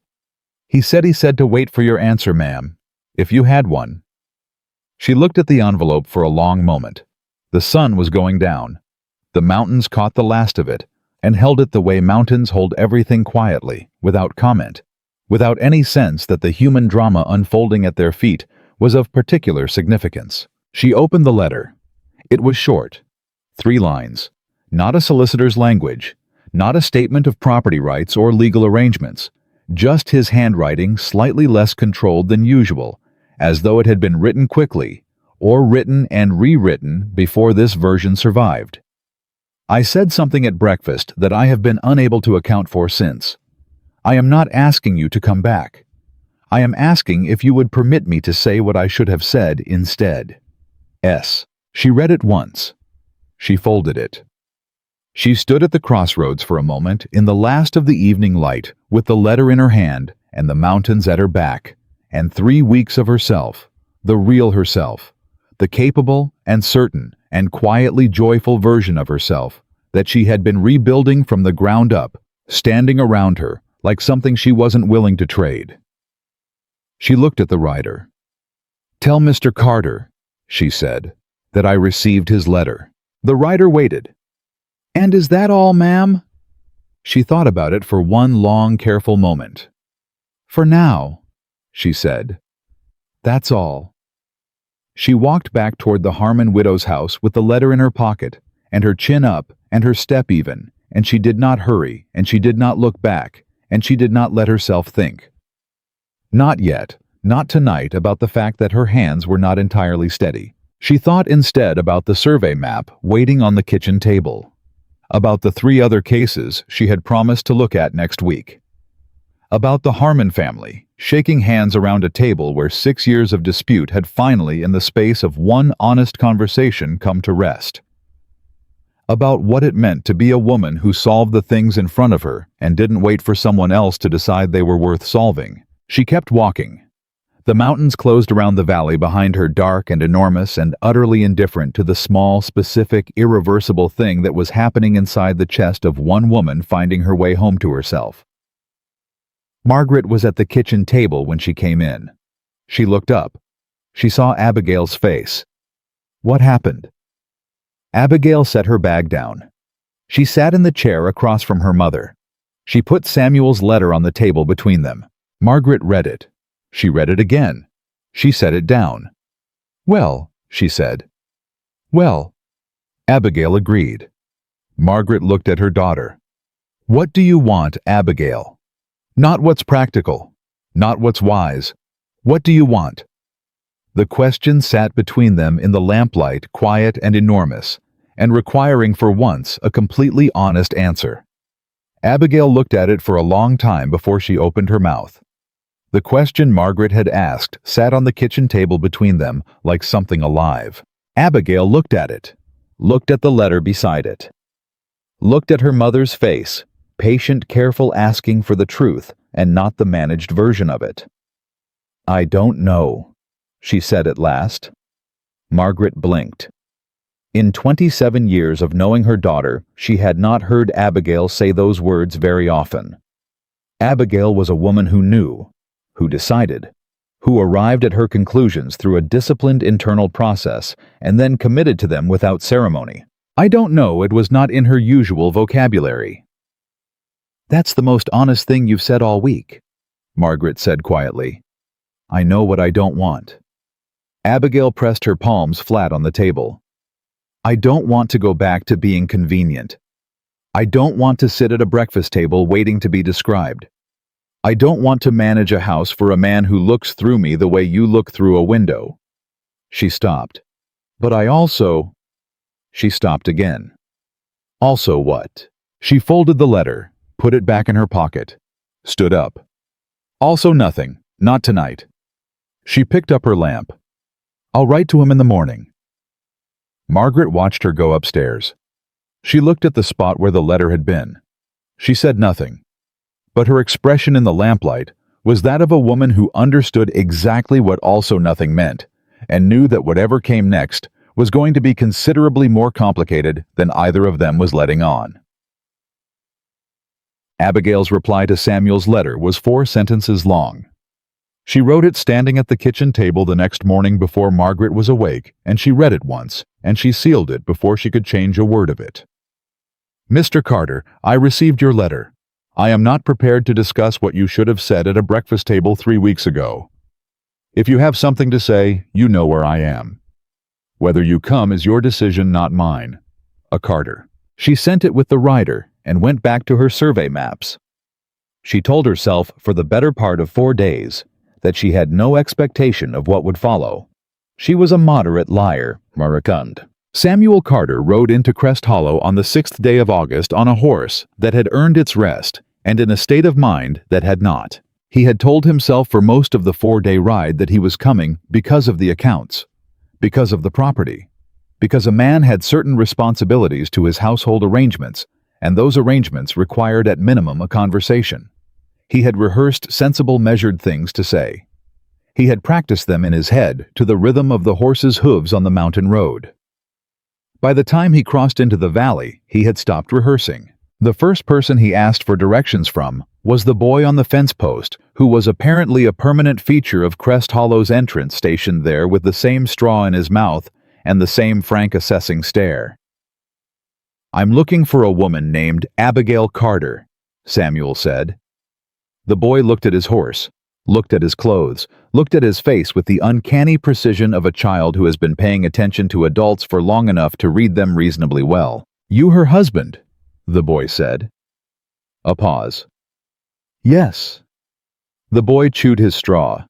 He said to wait for your answer, ma'am, if you had one." She looked at the envelope for a long moment. The sun was going down. The mountains caught the last of it and held it the way mountains hold everything quietly, without comment, without any sense that the human drama unfolding at their feet was of particular significance. She opened the letter. It was short. 3 lines. Not a solicitor's language, not a statement of property rights or legal arrangements, just his handwriting slightly less controlled than usual, as though it had been written quickly, or written and rewritten before this version survived. "I said something at breakfast that I have been unable to account for since. I am not asking you to come back. I am asking if you would permit me to say what I should have said instead. S." She read it once. She folded it. She stood at the crossroads for a moment in the last of the evening light with the letter in her hand and the mountains at her back, and 3 weeks of herself, the real herself, the capable and certain and quietly joyful version of herself that she had been rebuilding from the ground up, standing around her like something she wasn't willing to trade. She looked at the writer. "Tell Mr. Carter," she said, "that I received his letter." The writer waited. "And is that all, ma'am?" She thought about it for one long, careful moment. "For now," she said. "That's all." She walked back toward the Harmon widow's house with the letter in her pocket, and her chin up, and her step even, and she did not hurry, and she did not look back, and she did not let herself think. Not yet, not tonight, about the fact that her hands were not entirely steady. She thought instead about the survey map waiting on the kitchen table, about the 3 other cases she had promised to look at next week, about the Harmon family shaking hands around a table where 6 years of dispute had finally, in the space of one honest conversation, come to rest, about what it meant to be a woman who solved the things in front of her and didn't wait for someone else to decide they were worth solving. She kept walking. The mountains closed around the valley behind her, dark and enormous and utterly indifferent to the small, specific, irreversible thing that was happening inside the chest of one woman finding her way home to herself. Margaret was at the kitchen table when she came in. She looked up. She saw Abigail's face. What happened? Abigail set her bag down. She sat in the chair across from her mother. She put Samuel's letter on the table between them. Margaret read it. She read it again. She set it down. "Well," she said. "Well." Abigail agreed. Margaret looked at her daughter. "What do you want, Abigail? Not what's practical, not what's wise. What do you want?" The question sat between them in the lamplight, quiet and enormous, and requiring for once a completely honest answer. Abigail looked at it for a long time before she opened her mouth. The question Margaret had asked sat on the kitchen table between them like something alive. Abigail looked at it, looked at the letter beside it, looked at her mother's face, patient, careful, asking for the truth and not the managed version of it. "I don't know," she said at last. Margaret blinked. In 27 years of knowing her daughter, she had not heard Abigail say those words very often. Abigail was a woman who knew, who decided, who arrived at her conclusions through a disciplined internal process and then committed to them without ceremony. "I don't know," it was not in her usual vocabulary. "That's the most honest thing you've said all week," Margaret said quietly. "I know what I don't want." Abigail pressed her palms flat on the table. "I don't want to go back to being convenient. I don't want to sit at a breakfast table waiting to be described. I don't want to manage a house for a man who looks through me the way you look through a window." She stopped. "But I also—" She stopped again. "Also what?" She folded the letter, put it back in her pocket, stood up. "Also nothing, not tonight." She picked up her lamp. "I'll write to him in the morning." Margaret watched her go upstairs. She looked at the spot where the letter had been. She said nothing, but her expression in the lamplight was that of a woman who understood exactly what also nothing meant, and knew that whatever came next was going to be considerably more complicated than either of them was letting on. Abigail's reply to Samuel's letter was 4 sentences long. She wrote it standing at the kitchen table the next morning before Margaret was awake, and she read it once, and she sealed it before she could change a word of it. Mr. Carter, I received your letter. I am not prepared to discuss what you should have said at a breakfast table 3 weeks ago. If you have something to say, you know where I am. Whether you come is your decision, not mine. A Carter. She sent it with the rider and went back to her survey maps. She told herself for the better part of 4 days that she had no expectation of what would follow. She was a moderate liar, moribund. Samuel Carter rode into Crest Hollow on the 6th day of August on a horse that had earned its rest and in a state of mind that had not. He had told himself for most of the 4-day ride that he was coming because of the accounts, because of the property, because a man had certain responsibilities to his household arrangements, and those arrangements required at minimum a conversation. He had rehearsed sensible, measured things to say. He had practiced them in his head to the rhythm of the horse's hooves on the mountain road. By the time he crossed into the valley, he had stopped rehearsing. The first person he asked for directions from was the boy on the fence post, who was apparently a permanent feature of Crest Hollow's entrance, stationed there with the same straw in his mouth and the same frank assessing stare. "I'm looking for a woman named Abigail Carter," Samuel said. The boy looked at his horse, looked at his clothes, looked at his face with the uncanny precision of a child who has been paying attention to adults for long enough to read them reasonably well. "You her husband?" the boy said. A pause. "Yes." The boy chewed his straw.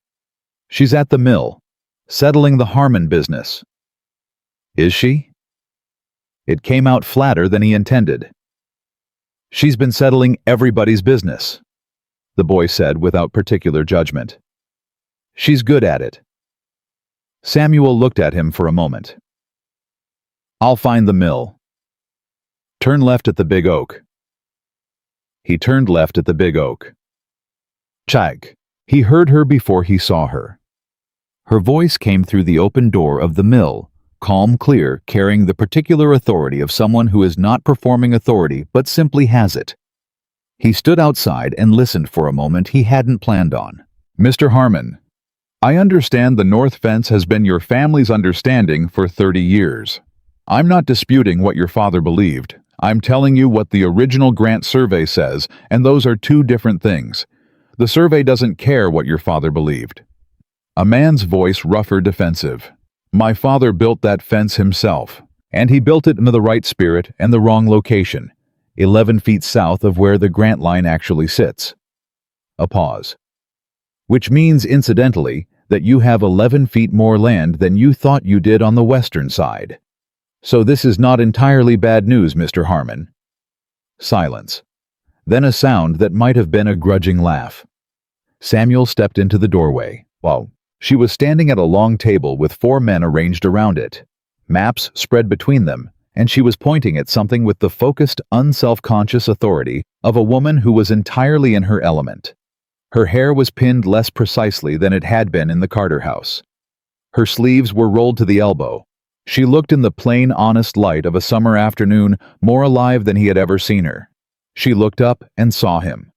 "She's at the mill, settling the Harmon business." "Is she?" It came out flatter than he intended. "She's been settling everybody's business," the boy said without particular judgment. "She's good at it." Samuel looked at him for a moment. "I'll find the mill. Turn left at the big oak." He turned left at the big oak. Chag. He heard her before he saw her. Her voice came through the open door of the mill, calm, clear, carrying the particular authority of someone who is not performing authority but simply has it. He stood outside and listened for a moment he hadn't planned on. "Mr. Harmon, I understand the north fence has been your family's understanding for 30 years. I'm not disputing what your father believed. I'm telling you what the original grant survey says, and those are 2 different things. The survey doesn't care what your father believed." A man's voice rougher, defensive. "My father built that fence himself, and he built it in the right spirit and the wrong location, 11 feet south of where the grant line actually sits." A pause. "Which means, incidentally, that you have 11 feet more land than you thought you did on the western side. So this is not entirely bad news, Mr. Harmon." Silence. Then a sound that might have been a grudging laugh. Samuel stepped into the doorway. Well, she was standing at a long table with 4 men arranged around it, maps spread between them, and she was pointing at something with the focused, unself-conscious authority of a woman who was entirely in her element. Her hair was pinned less precisely than it had been in the Carter house. Her sleeves were rolled to the elbow. She looked in the plain, honest light of a summer afternoon more alive than he had ever seen her. She looked up and saw him.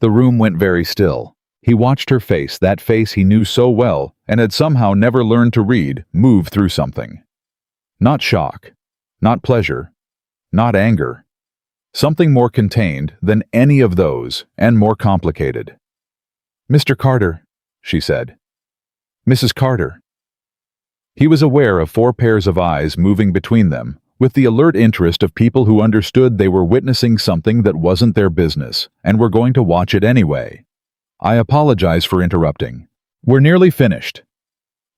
The room went very still. He watched her face, that face he knew so well and had somehow never learned to read, move through something. Not shock, not pleasure, not anger. Something more contained than any of those and more complicated. "Mr. Carter," she said. "Mrs. Carter." He was aware of 4 pairs of eyes moving between them, with the alert interest of people who understood they were witnessing something that wasn't their business and were going to watch it anyway. "I apologize for interrupting. We're nearly finished."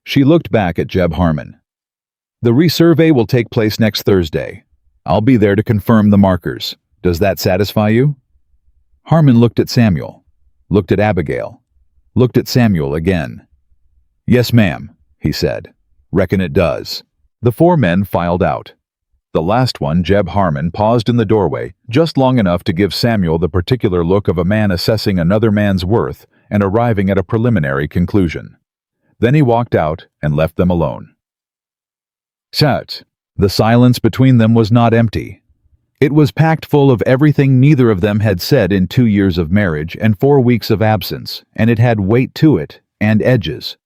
She looked back at Jeb Harmon. "The resurvey will take place next Thursday. I'll be there to confirm the markers. Does that satisfy you?" Harmon looked at Samuel, looked at Abigail, looked at Samuel again. "Yes, ma'am," he said. "Reckon it does." The 4 men filed out. The last one, Jeb Harmon, paused in the doorway, just long enough to give Samuel the particular look of a man assessing another man's worth and arriving at a preliminary conclusion. Then he walked out and left them alone. Shut. The silence between them was not empty. It was packed full of everything neither of them had said in 2 years of marriage and 4 weeks of absence, and it had weight to it, and edges.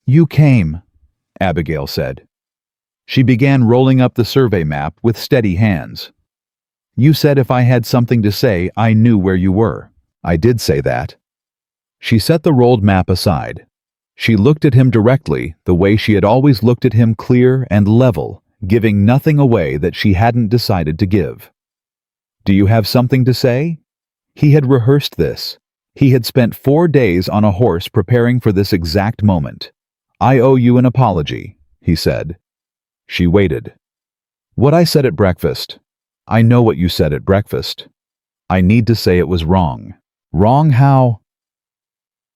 "You came," Abigail said. She began rolling up the survey map with steady hands. "You said if I had something to say, I knew where you were." "I did say that." She set the rolled map aside. She looked at him directly, the way she had always looked at him, clear and level, giving nothing away that she hadn't decided to give. "Do you have something to say?" He had rehearsed this. He had spent 4 days on a horse preparing for this exact moment. "I owe you an apology," he said. She waited. "What I said at breakfast. I know what you said at breakfast. I need to say it was wrong." "Wrong how?"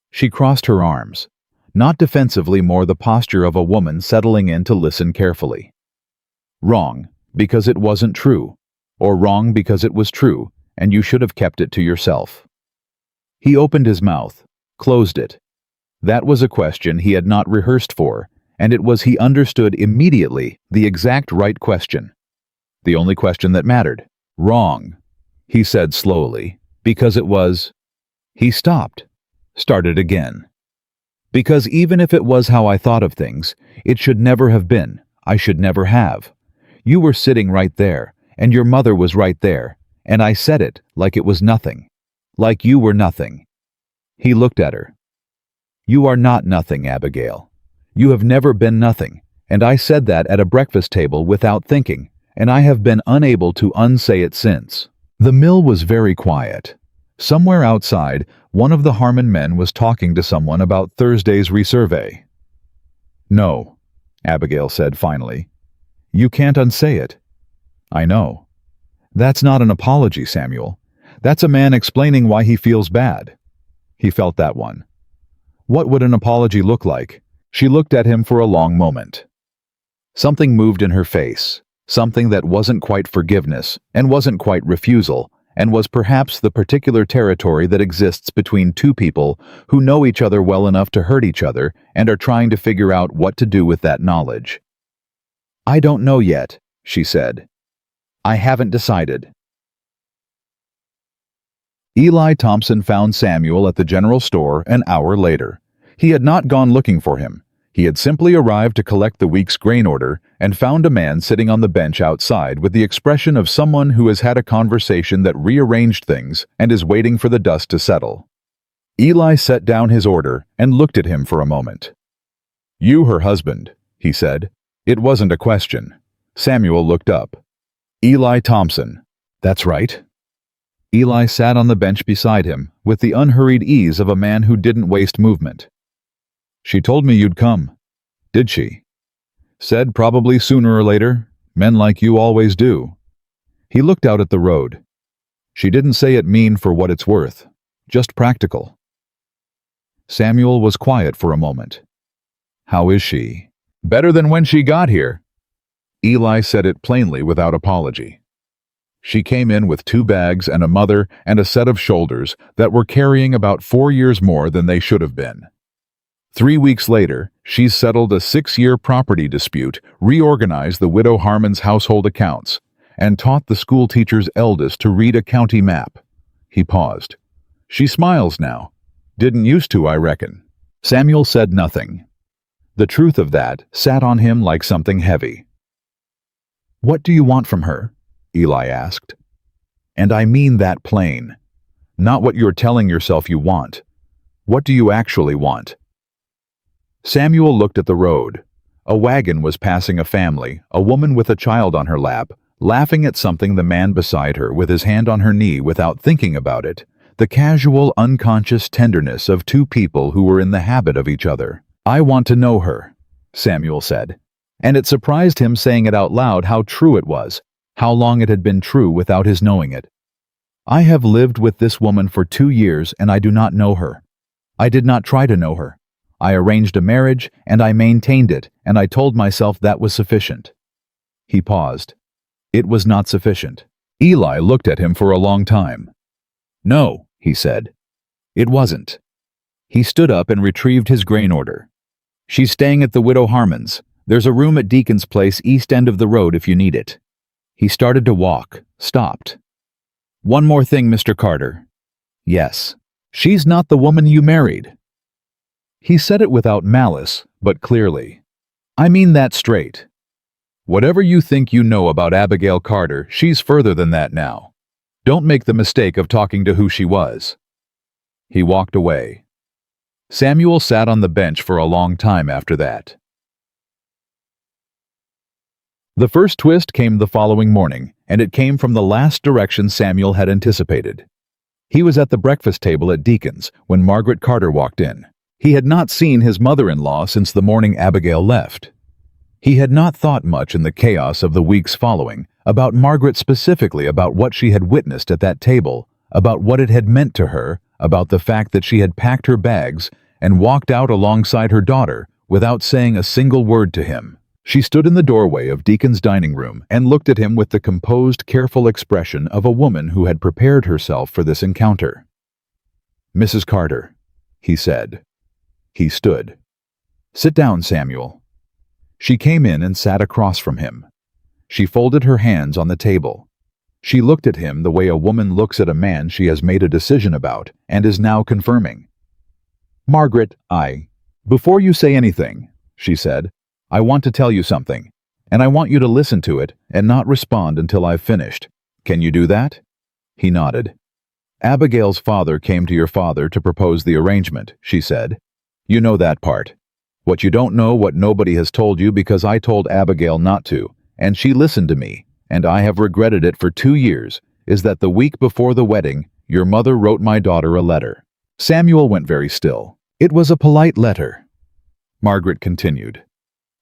She crossed her arms, not defensively, more the posture of a woman settling in to listen carefully. "Wrong, because it wasn't true, or wrong because it was true, and you should have kept it to yourself." He opened his mouth, closed it. That was a question he had not rehearsed for, and it was, he understood immediately, the exact right question. The only question that mattered. "Wrong," he said slowly, "because it was—" He stopped, started again. "Because even if it was how I thought of things, it should never have been. I should never have. You were sitting right there, and your mother was right there, and I said it like it was nothing. Like you were nothing." He looked at her. "You are not nothing, Abigail. You have never been nothing, and I said that at a breakfast table without thinking, and I have been unable to unsay it since." The mill was very quiet. Somewhere outside, one of the Harmon men was talking to someone about Thursday's resurvey. "No," Abigail said finally. "You can't unsay it." "I know." "That's not an apology, Samuel. That's a man explaining why he feels bad." He felt that one. What would an apology look like? She looked at him for a long moment. Something moved in her face, something that wasn't quite forgiveness and wasn't quite refusal, and was perhaps the particular territory that exists between two people who know each other well enough to hurt each other and are trying to figure out what to do with that knowledge. "I don't know yet," she said. "I haven't decided." Eli Thompson found Samuel at the general store an hour later. He had not gone looking for him. He had simply arrived to collect the week's grain order and found a man sitting on the bench outside with the expression of someone who has had a conversation that rearranged things and is waiting for the dust to settle. Eli set down his order and looked at him for a moment. "You her husband," he said. It wasn't a question. Samuel looked up. "Eli Thompson." "That's right." Eli sat on the bench beside him with the unhurried ease of a man who didn't waste movement. "She told me you'd come." "Did she?" "Said probably sooner or later. Men like you always do." He looked out at the road. "She didn't say it mean for what it's worth. Just practical." Samuel was quiet for a moment. "How is she?" "Better than when she got here." Eli said it plainly without apology. She came in with 2 bags and a mother and a set of shoulders that were carrying about 4 years more than they should have been. 3 weeks later, she's settled a 6-year property dispute, reorganized the widow Harmon's household accounts, and taught the school teacher's eldest to read a county map. He paused. "She smiles now. Didn't used to, I reckon." Samuel said nothing. The truth of that sat on him like something heavy. "What do you want from her?" Eli asked. "And I mean that plain. Not what you're telling yourself you want. What do you actually want?" Samuel looked at the road. A wagon was passing a family, a woman with a child on her lap, laughing at something, the man beside her with his hand on her knee without thinking about it, the casual, unconscious tenderness of 2 people who were in the habit of each other. "I want to know her," Samuel said, and it surprised him saying it out loud how true it was, how long it had been true without his knowing it. "I have lived with this woman for 2 years and I do not know her. I did not try to know her. I arranged a marriage and I maintained it, and I told myself that was sufficient." He paused. It was not sufficient. Eli looked at him for a long time. "No," he said. "It wasn't." He stood up and retrieved his grain order. "She's staying at the widow Harmon's. There's a room at Deacon's place east end of the road if you need it. He started to walk, stopped. One more thing, Mr. Carter. Yes. She's not the woman you married. He said it without malice, but clearly. I mean that straight. Whatever you think you know about Abigail Carter, she's further than that now. Don't make the mistake of talking to who she was. He walked away. Samuel sat on the bench for a long time after that. The first twist came the following morning, and it came from the last direction Samuel had anticipated. He was at the breakfast table at Deacon's when Margaret Carter walked in. He had not seen his mother-in-law since the morning Abigail left. He had not thought much in the chaos of the weeks following about Margaret, specifically about what she had witnessed at that table, about what it had meant to her, about the fact that she had packed her bags and walked out alongside her daughter without saying a single word to him. She stood in the doorway of Deacon's dining room and looked at him with the composed, careful expression of a woman who had prepared herself for this encounter. "Mrs. Carter," he said. He stood. "Sit down, Samuel." She came in and sat across from him. She folded her hands on the table. She looked at him the way a woman looks at a man she has made a decision about and is now confirming. "Margaret, before you say anything," she said, "I want to tell you something, and I want you to listen to it and not respond until I've finished. Can you do that?" He nodded. "Abigail's father came to your father to propose the arrangement," she said. "You know that part. What you don't know, what nobody has told you because I told Abigail not to, and she listened to me, and I have regretted it for 2 years, is that the week before the wedding, your mother wrote my daughter a letter." Samuel went very still. "It was a polite letter." Margaret continued.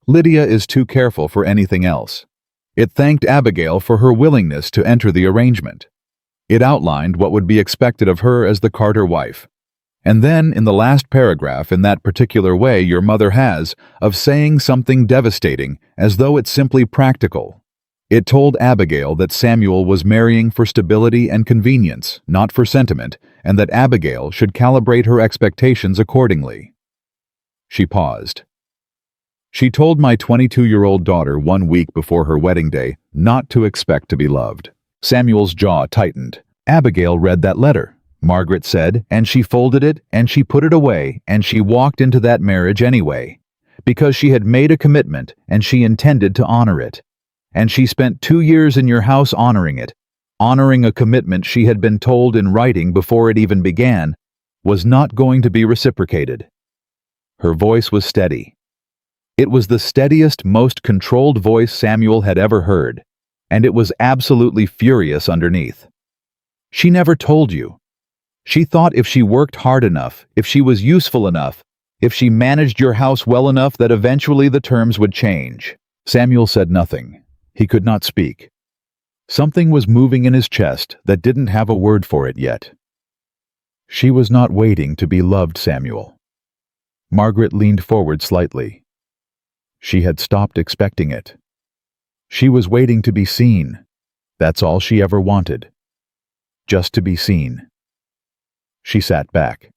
"Lydia is too careful for anything else. It thanked Abigail for her willingness to enter the arrangement. It outlined what would be expected of her as the Carter wife. And then, in the last paragraph, in that particular way your mother has, of saying something devastating, as though it's simply practical. It told Abigail that Samuel was marrying for stability and convenience, not for sentiment, and that Abigail should calibrate her expectations accordingly." She paused. "She told my 22-year-old daughter 1 week before her wedding day not to expect to be loved." Samuel's jaw tightened. "Abigail read that letter," Margaret said, "and she folded it, and she put it away, and she walked into that marriage anyway, because she had made a commitment, and she intended to honor it. And she spent 2 years in your house honoring it, honoring a commitment she had been told in writing before it even began, was not going to be reciprocated." Her voice was steady. It was the steadiest, most controlled voice Samuel had ever heard, and it was absolutely furious underneath. "She never told you. She thought if she worked hard enough, if she was useful enough, if she managed your house well enough that eventually the terms would change." Samuel said nothing. He could not speak. Something was moving in his chest that didn't have a word for it yet. She was not waiting to be loved, Samuel. Margaret leaned forward slightly. She had stopped expecting it. She was waiting to be seen. That's all she ever wanted. Just to be seen. She sat back.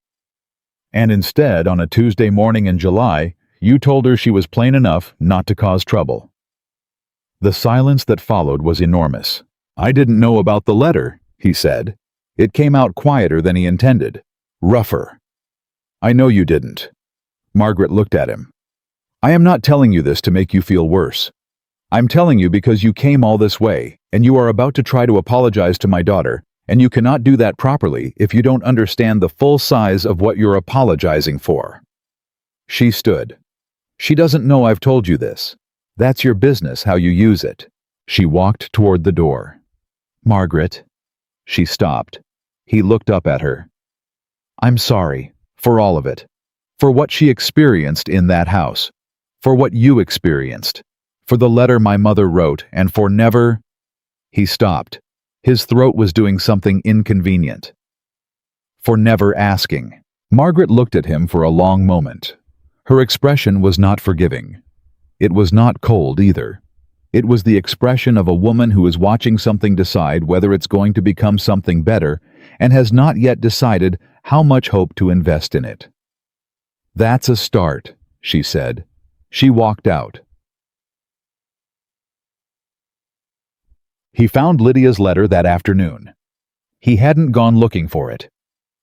"And instead, on a Tuesday morning in July, you told her she was plain enough not to cause trouble." The silence that followed was enormous. "I didn't know about the letter," he said. "It came out quieter than he intended. Rougher." "I know you didn't." Margaret looked at him. "I am not telling you this to make you feel worse. I'm telling you because you came all this way, and you are about to try to apologize to my daughter, and you cannot do that properly if you don't understand the full size of what you're apologizing for." She stood. "She doesn't know I've told you this. That's your business how you use it." She walked toward the door. "Margaret." She stopped. He looked up at her. "I'm sorry, for all of it. For what she experienced in that house. For what you experienced. For the letter my mother wrote, and for never—" He stopped. His throat was doing something inconvenient. "For never asking." Margaret looked at him for a long moment. Her expression was not forgiving. It was not cold either. It was the expression of a woman who is watching something decide whether it's going to become something better and has not yet decided how much hope to invest in it. "That's a start," she said. She walked out. He found Lydia's letter that afternoon. He hadn't gone looking for it.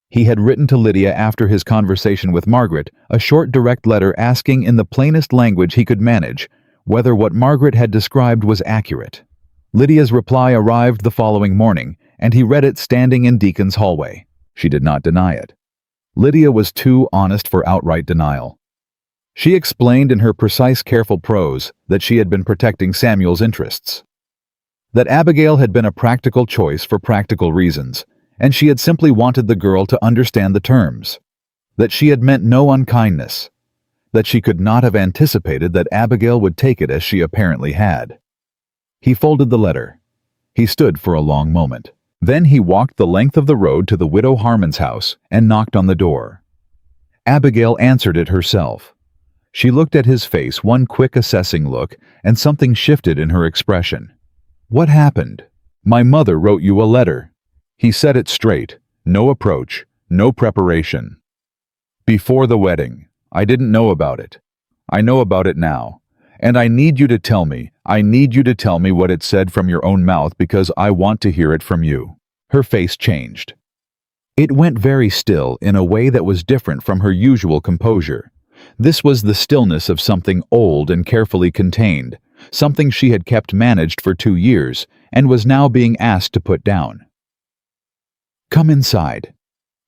He had written to Lydia after his conversation with Margaret a short direct letter asking in the plainest language he could manage whether what Margaret had described was accurate. Lydia's reply arrived the following morning, and he read it standing in Deacon's hallway. She did not deny it. Lydia was too honest for outright denial. She explained in her precise, careful prose that she had been protecting Samuel's interests. That Abigail had been a practical choice for practical reasons, and she had simply wanted the girl to understand the terms. That she had meant no unkindness. That she could not have anticipated that Abigail would take it as she apparently had. He folded the letter. He stood for a long moment. Then he walked the length of the road to the widow Harmon's house and knocked on the door. Abigail answered it herself. She looked at his face, one quick assessing look, and something shifted in her expression. "What happened?" "My mother wrote you a letter." He said it straight, no approach, no preparation. "Before the wedding. I didn't know about it. I know about it now. And I need you to tell me what it said from your own mouth because I want to hear it from you." Her face changed. It went very still in a way that was different from her usual composure. This was the stillness of something old and carefully contained, something she had kept managed for 2 years and was now being asked to put down. "Come inside,"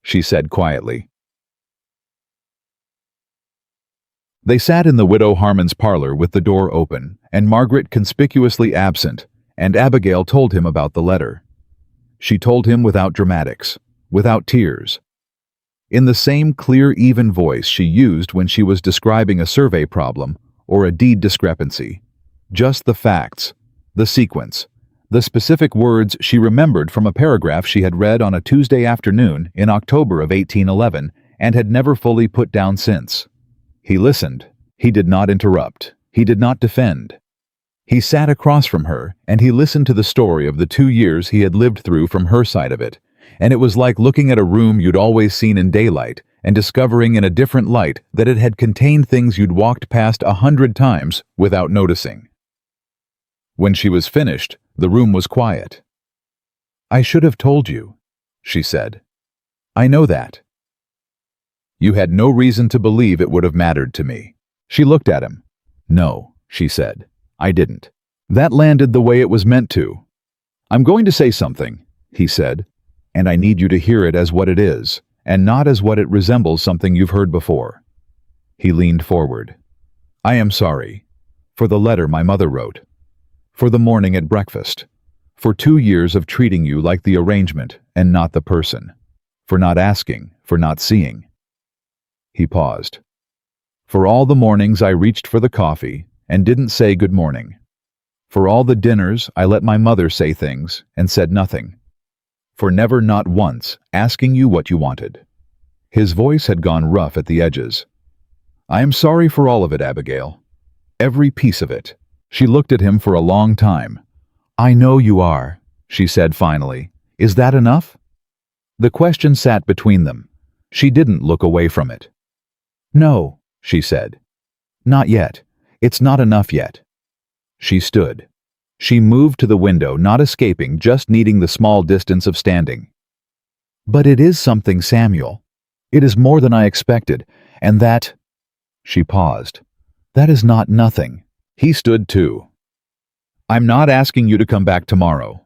she said quietly. They sat in the widow Harmon's parlor with the door open, and Margaret conspicuously absent, and Abigail told him about the letter. She told him without dramatics, without tears. In the same clear, even voice she used when she was describing a survey problem or a deed discrepancy. Just the facts, the sequence, the specific words she remembered from a paragraph she had read on a Tuesday afternoon in October of 1811 and had never fully put down since. He listened. He did not interrupt. He did not defend. He sat across from her, and he listened to the story of the 2 years he had lived through from her side of it, and it was like looking at a room you'd always seen in daylight and discovering in a different light that it had contained things you'd walked past 100 times without noticing. When she was finished, the room was quiet. "I should have told you," she said. "I know that." "You had no reason to believe it would have mattered to me." She looked at him. "No," she said. "I didn't. That landed the way it was meant to." "I'm going to say something," he said, "and I need you to hear it as what it is, and not as what it resembles something you've heard before." He leaned forward. "I am sorry. For the letter my mother wrote. For the morning at breakfast. For 2 years of treating you like the arrangement and not the person. For not asking, for not seeing." He paused. "For all the mornings I reached for the coffee and didn't say good morning. For all the dinners I let my mother say things and said nothing. For never, not once, asking you what you wanted." His voice had gone rough at the edges. "I am sorry for all of it, Abigail. Every piece of it." She looked at him for a long time. "I know you are," she said finally. "Is that enough?" The question sat between them. She didn't look away from it. "No," she said. "Not yet. It's not enough yet." She stood. She moved to the window, not escaping, just needing the small distance of standing. "But it is something, Samuel. It is more than I expected, and that—" She paused. "That is not nothing." He stood too. "I'm not asking you to come back tomorrow.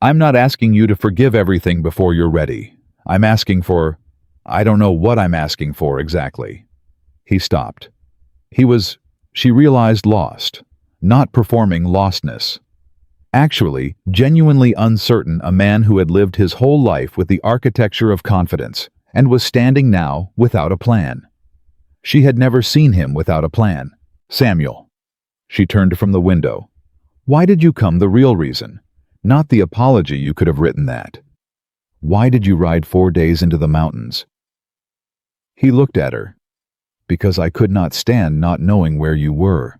I'm not asking you to forgive everything before you're ready. I'm asking for— I don't know what I'm asking for exactly." He stopped. He was, she realized, lost, not performing lostness. Actually, genuinely uncertain, a man who had lived his whole life with the architecture of confidence and was standing now without a plan. She had never seen him without a plan. "Samuel." She turned from the window. "Why did you come? The real reason. Not the apology, you could have written that. Why did you ride 4 days into the mountains?" He looked at her. "Because I could not stand not knowing where you were."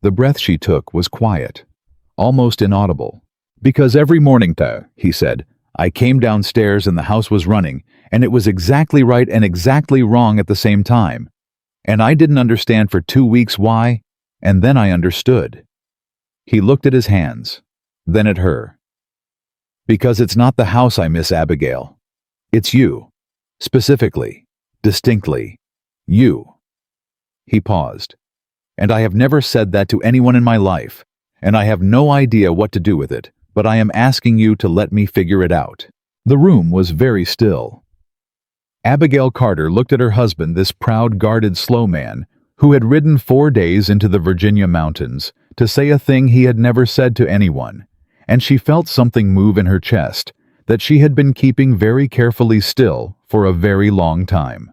The breath she took was quiet, almost inaudible. "Because every morning, he said, I came downstairs and the house was running, and it was exactly right and exactly wrong at the same time. And I didn't understand for 2 weeks why, and then I understood." He looked at his hands. then at her. "Because it's not the house I miss, Abigail. It's you. Specifically, distinctly, you." He paused. "And I have never said that to anyone in my life, and I have no idea what to do with it, but I am asking you to let me figure it out." The room was very still. Abigail Carter looked at her husband, this proud, guarded, slow man, who had ridden 4 days into the Virginia mountains to say a thing he had never said to anyone, and she felt something move in her chest that she had been keeping very carefully still for a very long time.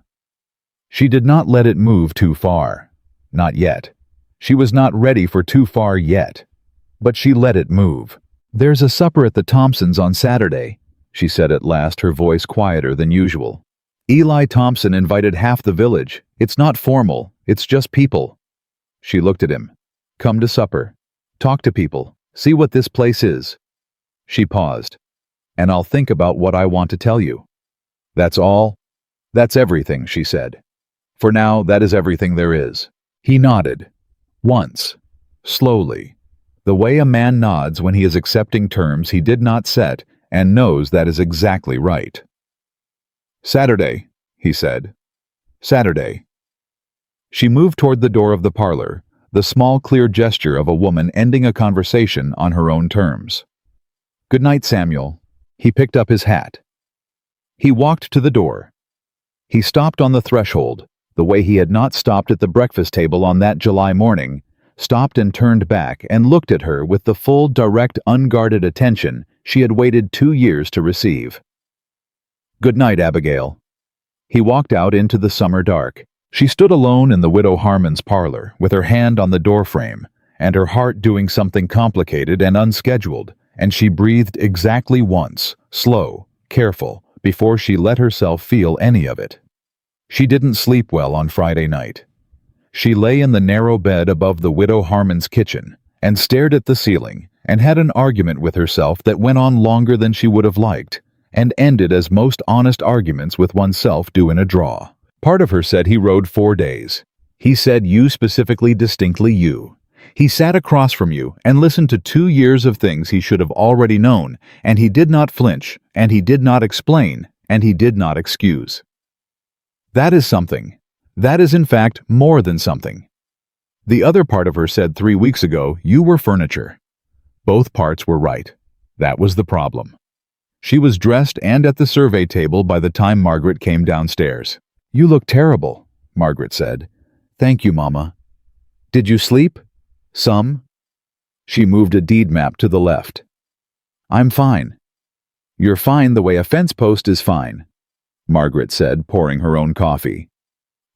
She did not let it move too far. Not yet. She was not ready for too far yet. But she let it move. "There's a supper at the Thompsons on Saturday," she said at last, her voice quieter than usual. "Eli Thompson invited half the village. It's not formal, it's just people." She looked at him. "Come to supper. Talk to people. See what this place is." She paused. "And I'll think about what I want to tell you." "That's all?" "That's everything," she said. "For now, that is everything there is." He nodded. Once. Slowly. The way a man nods when he is accepting terms he did not set and knows that is exactly right. "Saturday," he said. "Saturday." She moved toward the door of the parlor, the small, clear gesture of a woman ending a conversation on her own terms. "Good night, Samuel." He picked up his hat. He walked to the door. He stopped on the threshold, the way he had not stopped at the breakfast table on that July morning, stopped and turned back and looked at her with the full, direct, unguarded attention she had waited 2 years to receive. "Good night, Abigail." He walked out into the summer dark. She stood alone in the Widow Harmon's parlor, with her hand on the doorframe, and her heart doing something complicated and unscheduled, and she breathed exactly once, slow, careful, before she let herself feel any of it. She didn't sleep well on Friday night. She lay in the narrow bed above the Widow Harmon's kitchen, and stared at the ceiling, and had an argument with herself that went on longer than she would have liked, and ended as most honest arguments with oneself do in a draw. Part of her said he rode 4 days. He said you specifically, distinctly you. He sat across from you and listened to 2 years of things he should have already known, and he did not flinch, and he did not explain, and he did not excuse. That is something. That is in fact more than something. The other part of her said 3 weeks ago you were furniture. Both parts were right. That was the problem. She was dressed and at the survey table by the time Margaret came downstairs. "You look terrible," Margaret said. "Thank you, Mama." "Did you sleep?" "Some." She moved a deed map to the left. "I'm fine." "You're fine the way a fence post is fine," Margaret said, pouring her own coffee.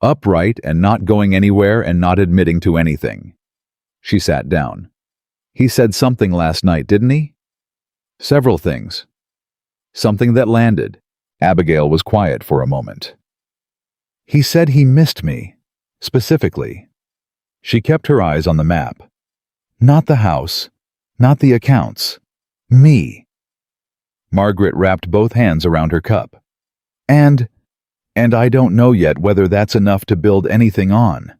"Upright and not going anywhere and not admitting to anything." She sat down. "He said something last night, didn't he?" "Several things." "Something that landed." Abigail was quiet for a moment. "He said he missed me. Specifically." She kept her eyes on the map. "Not the house. Not the accounts. Me." Margaret wrapped both hands around her cup. And I don't know yet whether that's enough to build anything on."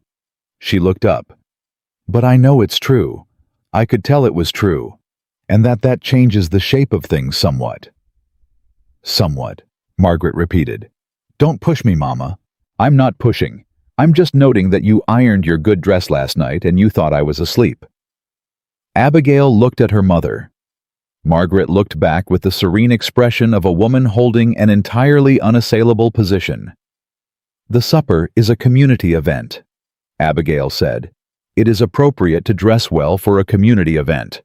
She looked up. "But I know it's true. I could tell it was true. And that changes the shape of things somewhat." "Somewhat," Margaret repeated. "Don't push me, Mama." "I'm not pushing. I'm just noting that you ironed your good dress last night and you thought I was asleep." Abigail looked at her mother. Margaret looked back with the serene expression of a woman holding an entirely unassailable position. "The supper is a community event," Abigail said. "It is appropriate to dress well for a community event."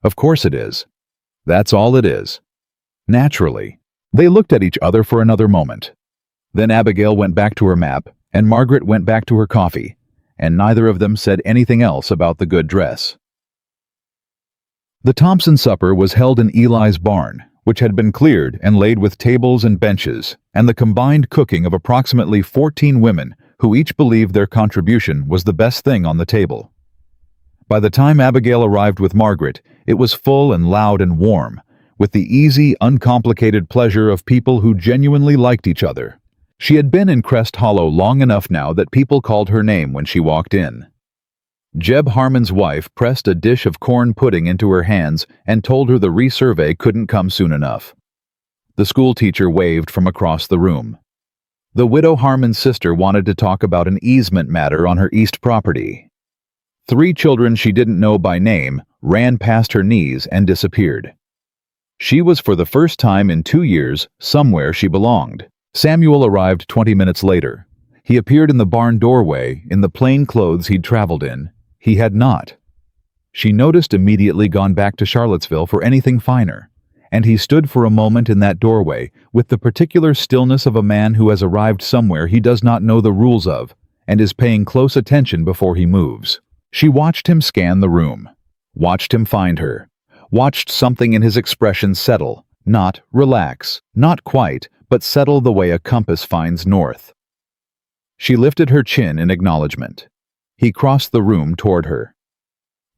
"Of course it is." "That's all it is." Naturally. They looked at each other for another moment. Then Abigail went back to her map, and Margaret went back to her coffee, and neither of them said anything else about the good dress. The Thompson supper was held in Eli's barn, which had been cleared and laid with tables and benches, and the combined cooking of approximately 14 women who each believed their contribution was the best thing on the table. By the time Abigail arrived with Margaret, it was full and loud and warm, with the easy, uncomplicated pleasure of people who genuinely liked each other. She had been in Crest Hollow long enough now that people called her name when she walked in. Jeb Harmon's wife pressed a dish of corn pudding into her hands and told her the resurvey couldn't come soon enough. The school teacher waved from across the room. The widow Harmon's sister wanted to talk about an easement matter on her east property. 3 children she didn't know by name ran past her knees and disappeared. She was for the first time in 2 years somewhere she belonged. Samuel arrived 20 minutes later. He appeared in the barn doorway in the plain clothes he'd traveled in. He had not. She noticed immediately gone back to Charlottesville for anything finer, and he stood for a moment in that doorway with the particular stillness of a man who has arrived somewhere he does not know the rules of and is paying close attention before he moves. She watched him scan the room, watched him find her, watched something in his expression settle, not relax, not quite, but settle the way a compass finds north. She lifted her chin in acknowledgement. He crossed the room toward her.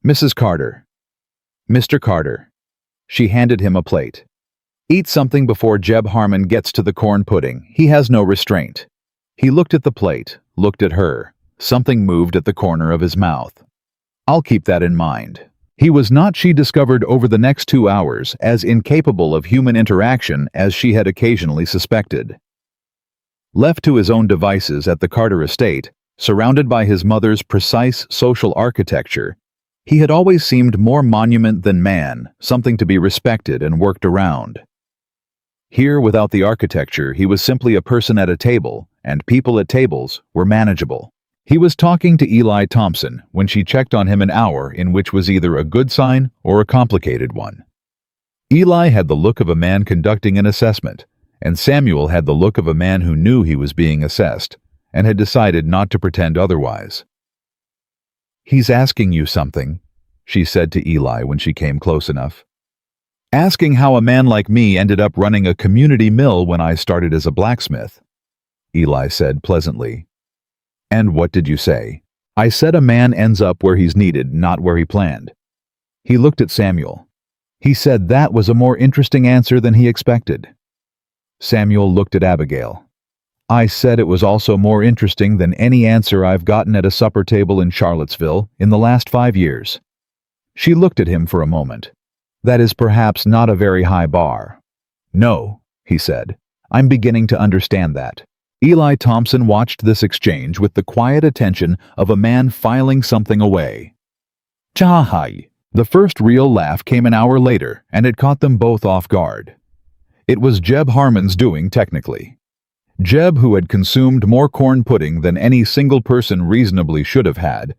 "Mrs. Carter." "Mr. Carter." She handed him a plate. "Eat something before Jeb Harmon gets to the corn pudding. He has no restraint." He looked at the plate, looked at her. Something moved at the corner of his mouth. "I'll keep that in mind." He was not, she discovered over the next 2 hours, as incapable of human interaction as she had occasionally suspected. Left to his own devices at the Carter estate, surrounded by his mother's precise social architecture, he had always seemed more monument than man, something to be respected and worked around. Here, without the architecture, he was simply a person at a table, and people at tables were manageable. He was talking to Eli Thompson when she checked on him an hour in which was either a good sign or a complicated one. Eli had the look of a man conducting an assessment, and Samuel had the look of a man who knew he was being assessed and had decided not to pretend otherwise. "He's asking you something," she said to Eli when she came close enough. "Asking how a man like me ended up running a community mill when I started as a blacksmith," Eli said pleasantly. "And what did you say?" "I said a man ends up where he's needed, not where he planned." He looked at Samuel. He said that was a more interesting answer than he expected. Samuel looked at Abigail. "I said it was also more interesting than any answer I've gotten at a supper table in Charlottesville in the last 5 years. She looked at him for a moment. "That is perhaps not a very high bar." "No," he said. "I'm beginning to understand that." Eli Thompson watched this exchange with the quiet attention of a man filing something away. "Chahai." The first real laugh came an hour later, and it caught them both off guard. It was Jeb Harmon's doing, technically. Jeb, who had consumed more corn pudding than any single person reasonably should have had,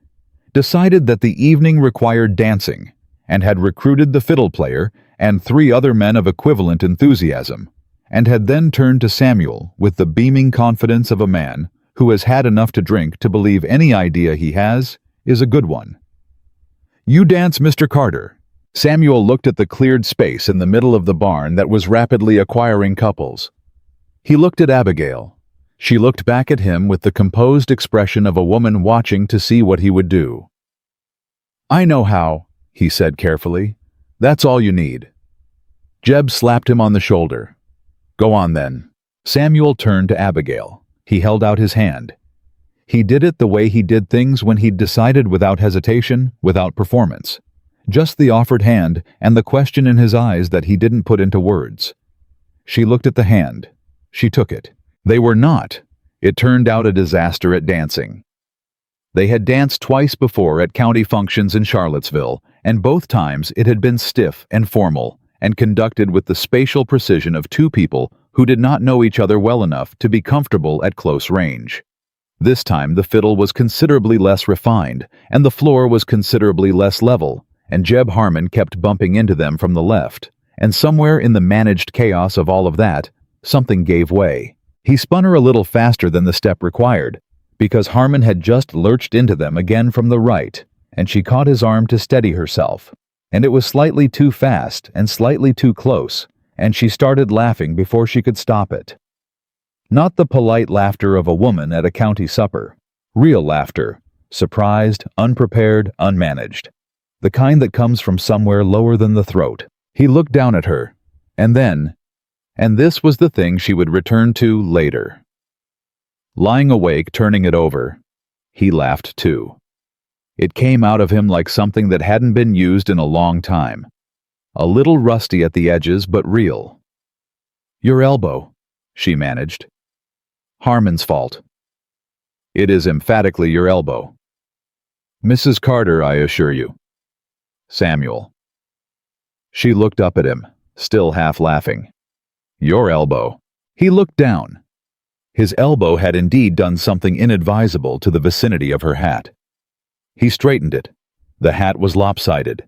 decided that the evening required dancing, and had recruited the fiddle player and 3 other men of equivalent enthusiasm, and had then turned to Samuel with the beaming confidence of a man who has had enough to drink to believe any idea he has is a good one. "You dance, Mr. Carter." Samuel looked at the cleared space in the middle of the barn that was rapidly acquiring couples. He looked at Abigail. She looked back at him with the composed expression of a woman watching to see what he would do. "I know how," he said carefully. "That's all you need." Jeb slapped him on the shoulder. "Go on then." Samuel turned to Abigail. He held out his hand. He did it the way he did things when he'd decided without hesitation, without performance. Just the offered hand and the question in his eyes that he didn't put into words. She looked at the hand. She took it. They were not. It turned out a disaster at dancing. They had danced twice before at county functions in Charlottesville, and both times it had been stiff and formal, and conducted with the spatial precision of 2 people who did not know each other well enough to be comfortable at close range. This time the fiddle was considerably less refined, and the floor was considerably less level, and Jeb Harmon kept bumping into them from the left, and somewhere in the managed chaos of all of that, something gave way. He spun her a little faster than the step required, because Harmon had just lurched into them again from the right, and she caught his arm to steady herself, and it was slightly too fast and slightly too close, and she started laughing before she could stop it. Not the polite laughter of a woman at a county supper. Real laughter, surprised, unprepared, unmanaged. The kind that comes from somewhere lower than the throat. He looked down at her, and then, and this was the thing she would return to later. Lying awake, turning it over, he laughed too. It came out of him like something that hadn't been used in a long time. A little rusty at the edges, but real. "Your elbow," she managed. "Harmon's fault." "It is emphatically your elbow." "Mrs. Carter, I assure you." "Samuel." She looked up at him, still half laughing. "Your elbow." He looked down. His elbow had indeed done something inadvisable to the vicinity of her hat. He straightened it. The hat was lopsided.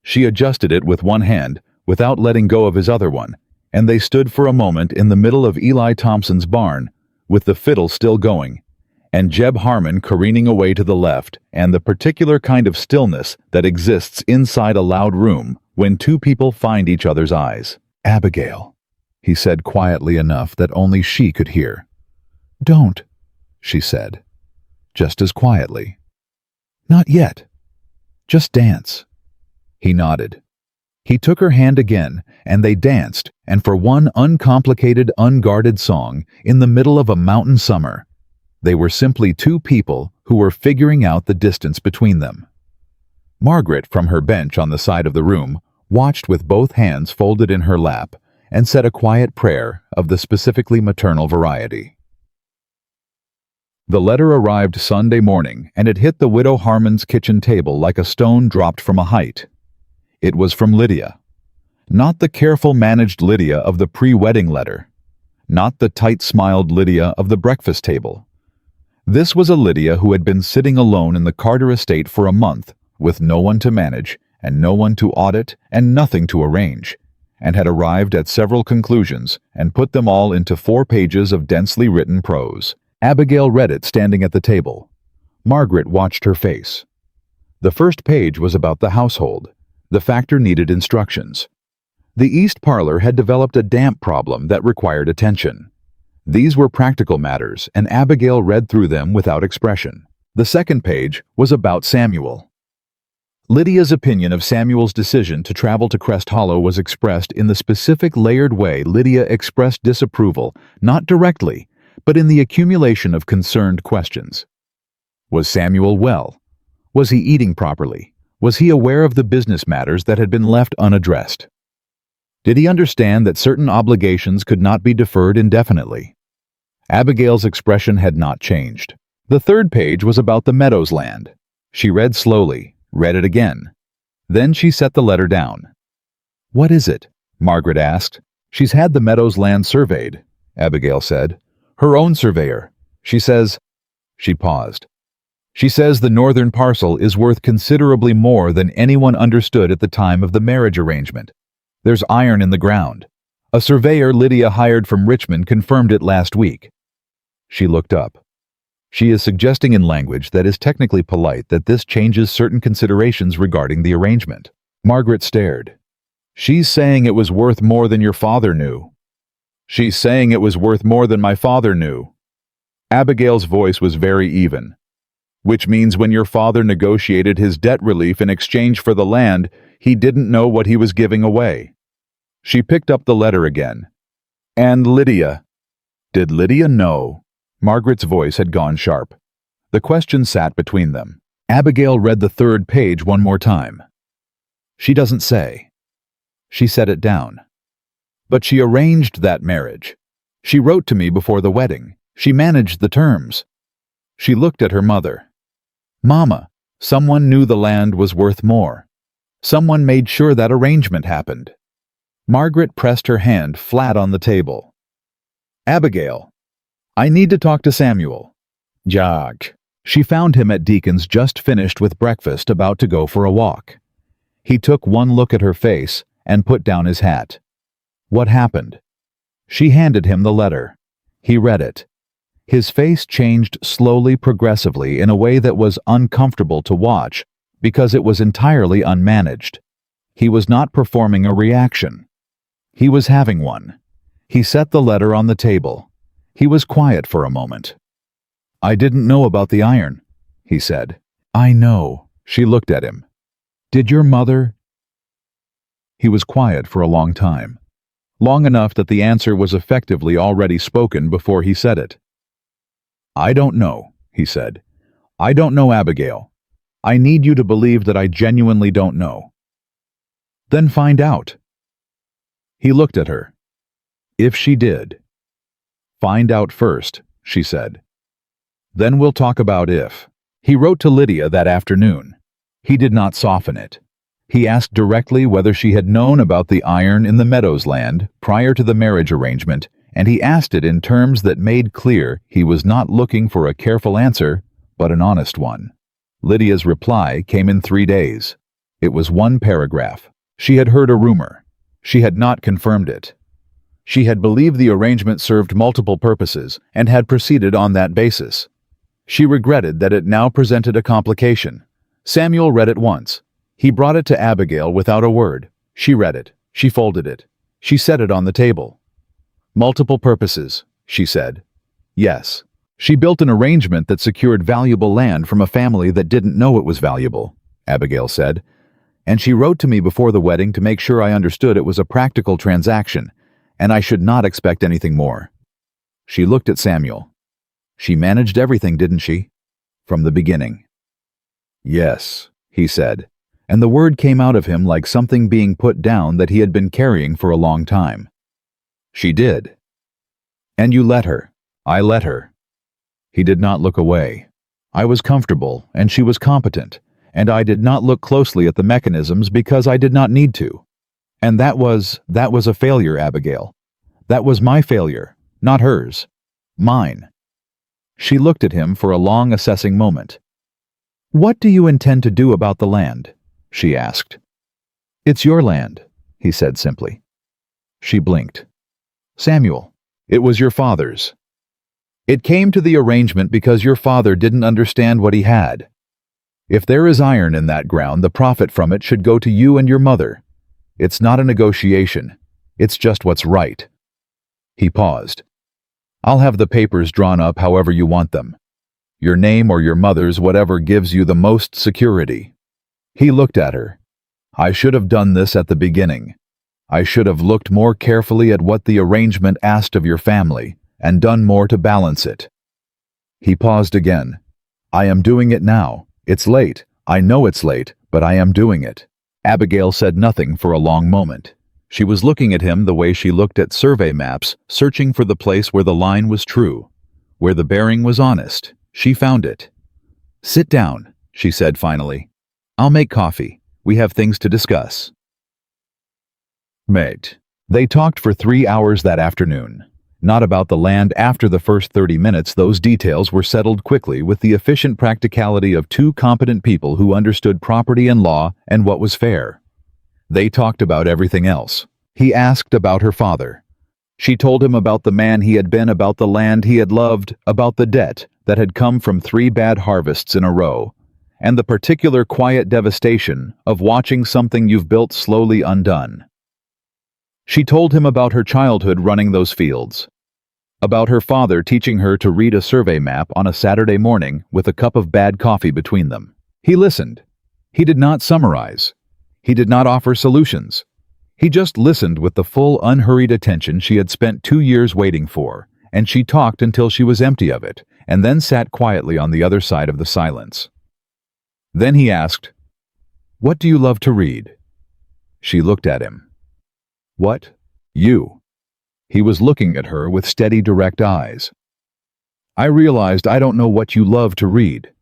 She adjusted it with one hand, without letting go of his other one, and they stood for a moment in the middle of Eli Thompson's barn, with the fiddle still going, and Jeb Harmon careening away to the left, and the particular kind of stillness that exists inside a loud room when two people find each other's eyes. "Abigail," he said quietly enough that only she could hear. "Don't," she said, just as quietly. "Not yet. Just dance." He nodded. He took her hand again, and they danced, and for one uncomplicated, unguarded song, in the middle of a mountain summer, they were simply two people who were figuring out the distance between them. Margaret, from her bench on the side of the room, watched with both hands folded in her lap, and said a quiet prayer of the specifically maternal variety. The letter arrived Sunday morning, and it hit the widow Harmon's kitchen table like a stone dropped from a height. It was from Lydia. Not the careful managed Lydia of the pre-wedding letter. Not the tight-smiled Lydia of the breakfast table. This was a Lydia who had been sitting alone in the Carter estate for a month, with no one to manage, and no one to audit, and nothing to arrange, and had arrived at several conclusions, and put them all into 4 pages of densely written prose. Abigail read it standing at the table. Margaret watched her face. The first page was about the household. The factor needed instructions. The east parlor had developed a damp problem that required attention. These were practical matters, and Abigail read through them without expression. The second page was about Samuel. Lydia's opinion of Samuel's decision to travel to Crest Hollow was expressed in the specific layered way Lydia expressed disapproval, not directly, but in the accumulation of concerned questions. Was Samuel well? Was he eating properly? Was he aware of the business matters that had been left unaddressed? Did he understand that certain obligations could not be deferred indefinitely? Abigail's expression had not changed. The third page was about the Meadows land. She read slowly, read it again. Then she set the letter down. "What is it?" Margaret asked. "She's had the Meadows land surveyed," Abigail said. "Her own surveyor. She says—" She paused. "She says the northern parcel is worth considerably more than anyone understood at the time of the marriage arrangement. There's iron in the ground. A surveyor Lydia hired from Richmond confirmed it last week." She looked up. She is suggesting in language that is technically polite that this changes certain considerations regarding the arrangement. Margaret stared. "She's saying it was worth more than your father knew." "She's saying it was worth more than my father knew." Abigail's voice was very even. "Which means when your father negotiated his debt relief in exchange for the land, he didn't know what he was giving away." She picked up the letter again. "And Lydia." Did Lydia know? Margaret's voice had gone sharp. The question sat between them. Abigail read the third page one more time. "She doesn't say." She set it down. "But she arranged that marriage. She wrote to me before the wedding. She managed the terms." She looked at her mother. "Mama, someone knew the land was worth more. Someone made sure that arrangement happened." Margaret pressed her hand flat on the table. "Abigail, I need to talk to Samuel." "Jack." She found him at Deacon's just finished with breakfast, about to go for a walk. He took one look at her face and put down his hat. "What happened?" She handed him the letter. He read it. His face changed slowly, progressively, in a way that was uncomfortable to watch, because it was entirely unmanaged. He was not performing a reaction. He was having one. He set the letter on the table. He was quiet for a moment. "I didn't know about the iron," he said. "I know." She looked at him. "Did your mother—" He was quiet for a long time. Long enough that the answer was effectively already spoken before he said it. "I don't know," he said. "I don't know, Abigail. I need you to believe that I genuinely don't know. Then find out. He looked at her. If she did. Find out first, she said. Then we'll talk about if. He wrote to Lydia that afternoon. He did not soften it. He asked directly whether she had known about the iron in the Meadows land prior to the marriage arrangement, and he asked it in terms that made clear he was not looking for a careful answer, but an honest one. Lydia's reply came in 3 days. It was one paragraph. She had heard a rumor. She had not confirmed it. She had believed the arrangement served multiple purposes and had proceeded on that basis. She regretted that it now presented a complication. Samuel read it once. He brought it to Abigail without a word. She read it. She folded it. She set it on the table. Multiple purposes, she said. Yes. She built an arrangement that secured valuable land from a family that didn't know it was valuable, Abigail said. And she wrote to me before the wedding to make sure I understood it was a practical transaction, and I should not expect anything more. She looked at Samuel. She managed everything, didn't she? From the beginning. Yes, he said, and the word came out of him like something being put down that he had been carrying for a long time. She did. And you let her. I let her. He did not look away. I was comfortable, and she was competent, and I did not look closely at the mechanisms because I did not need to. And that was a failure, Abigail. That was my failure, not hers. Mine. She looked at him for a long assessing moment. What do you intend to do about the land? She asked. It's your land, he said simply. She blinked. Samuel, it was your father's. It came to the arrangement because your father didn't understand what he had. If there is iron in that ground, the profit from it should go to you and your mother. It's not a negotiation. It's just what's right. He paused. I'll have the papers drawn up however you want them. Your name or your mother's, whatever gives you the most security. He looked at her. I should have done this at the beginning. I should have looked more carefully at what the arrangement asked of your family and done more to balance it. He paused again. I am doing it now. It's late. I know it's late, but I am doing it. Abigail said nothing for a long moment. She was looking at him the way she looked at survey maps, searching for the place where the line was true, where the bearing was honest. She found it. Sit down, she said finally. I'll make coffee. We have things to discuss. Mate. They talked for 3 hours that afternoon. Not about the land. After the first 30 minutes, those details were settled quickly with the efficient practicality of two competent people who understood property and law and what was fair. They talked about everything else. He asked about her father. She told him about the man he had been, about the land he had loved, about the debt that had come from 3 bad harvests in a row, and the particular quiet devastation of watching something you've built slowly undone. She told him about her childhood running those fields, about her father teaching her to read a survey map on a Saturday morning with a cup of bad coffee between them. He listened. He did not summarize. He did not offer solutions. He just listened with the full, unhurried attention she had spent 2 years waiting for, and she talked until she was empty of it, and then sat quietly on the other side of the silence. Then he asked, "What do you love to read?" She looked at him. What? You. He was looking at her with steady, direct eyes. I realized I don't know what you love to read.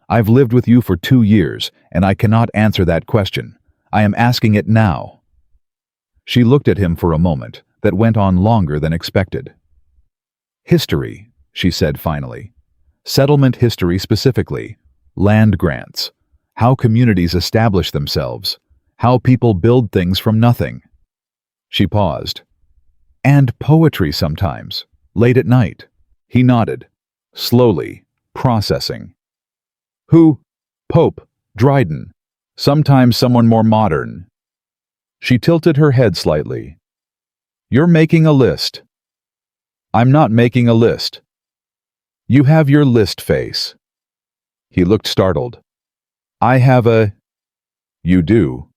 I've lived with you for 2 years, and I cannot answer that question. I am asking it now. She looked at him for a moment that went on longer than expected. History, she said finally. Settlement history specifically. Land grants. How communities establish themselves. How people build things from nothing. She paused. And poetry sometimes, late at night. He nodded, slowly, processing. Who? Pope, Dryden. Sometimes someone more modern. She tilted her head slightly. You're making a list. I'm not making a list. You have your list face. He looked startled. I have a... You do.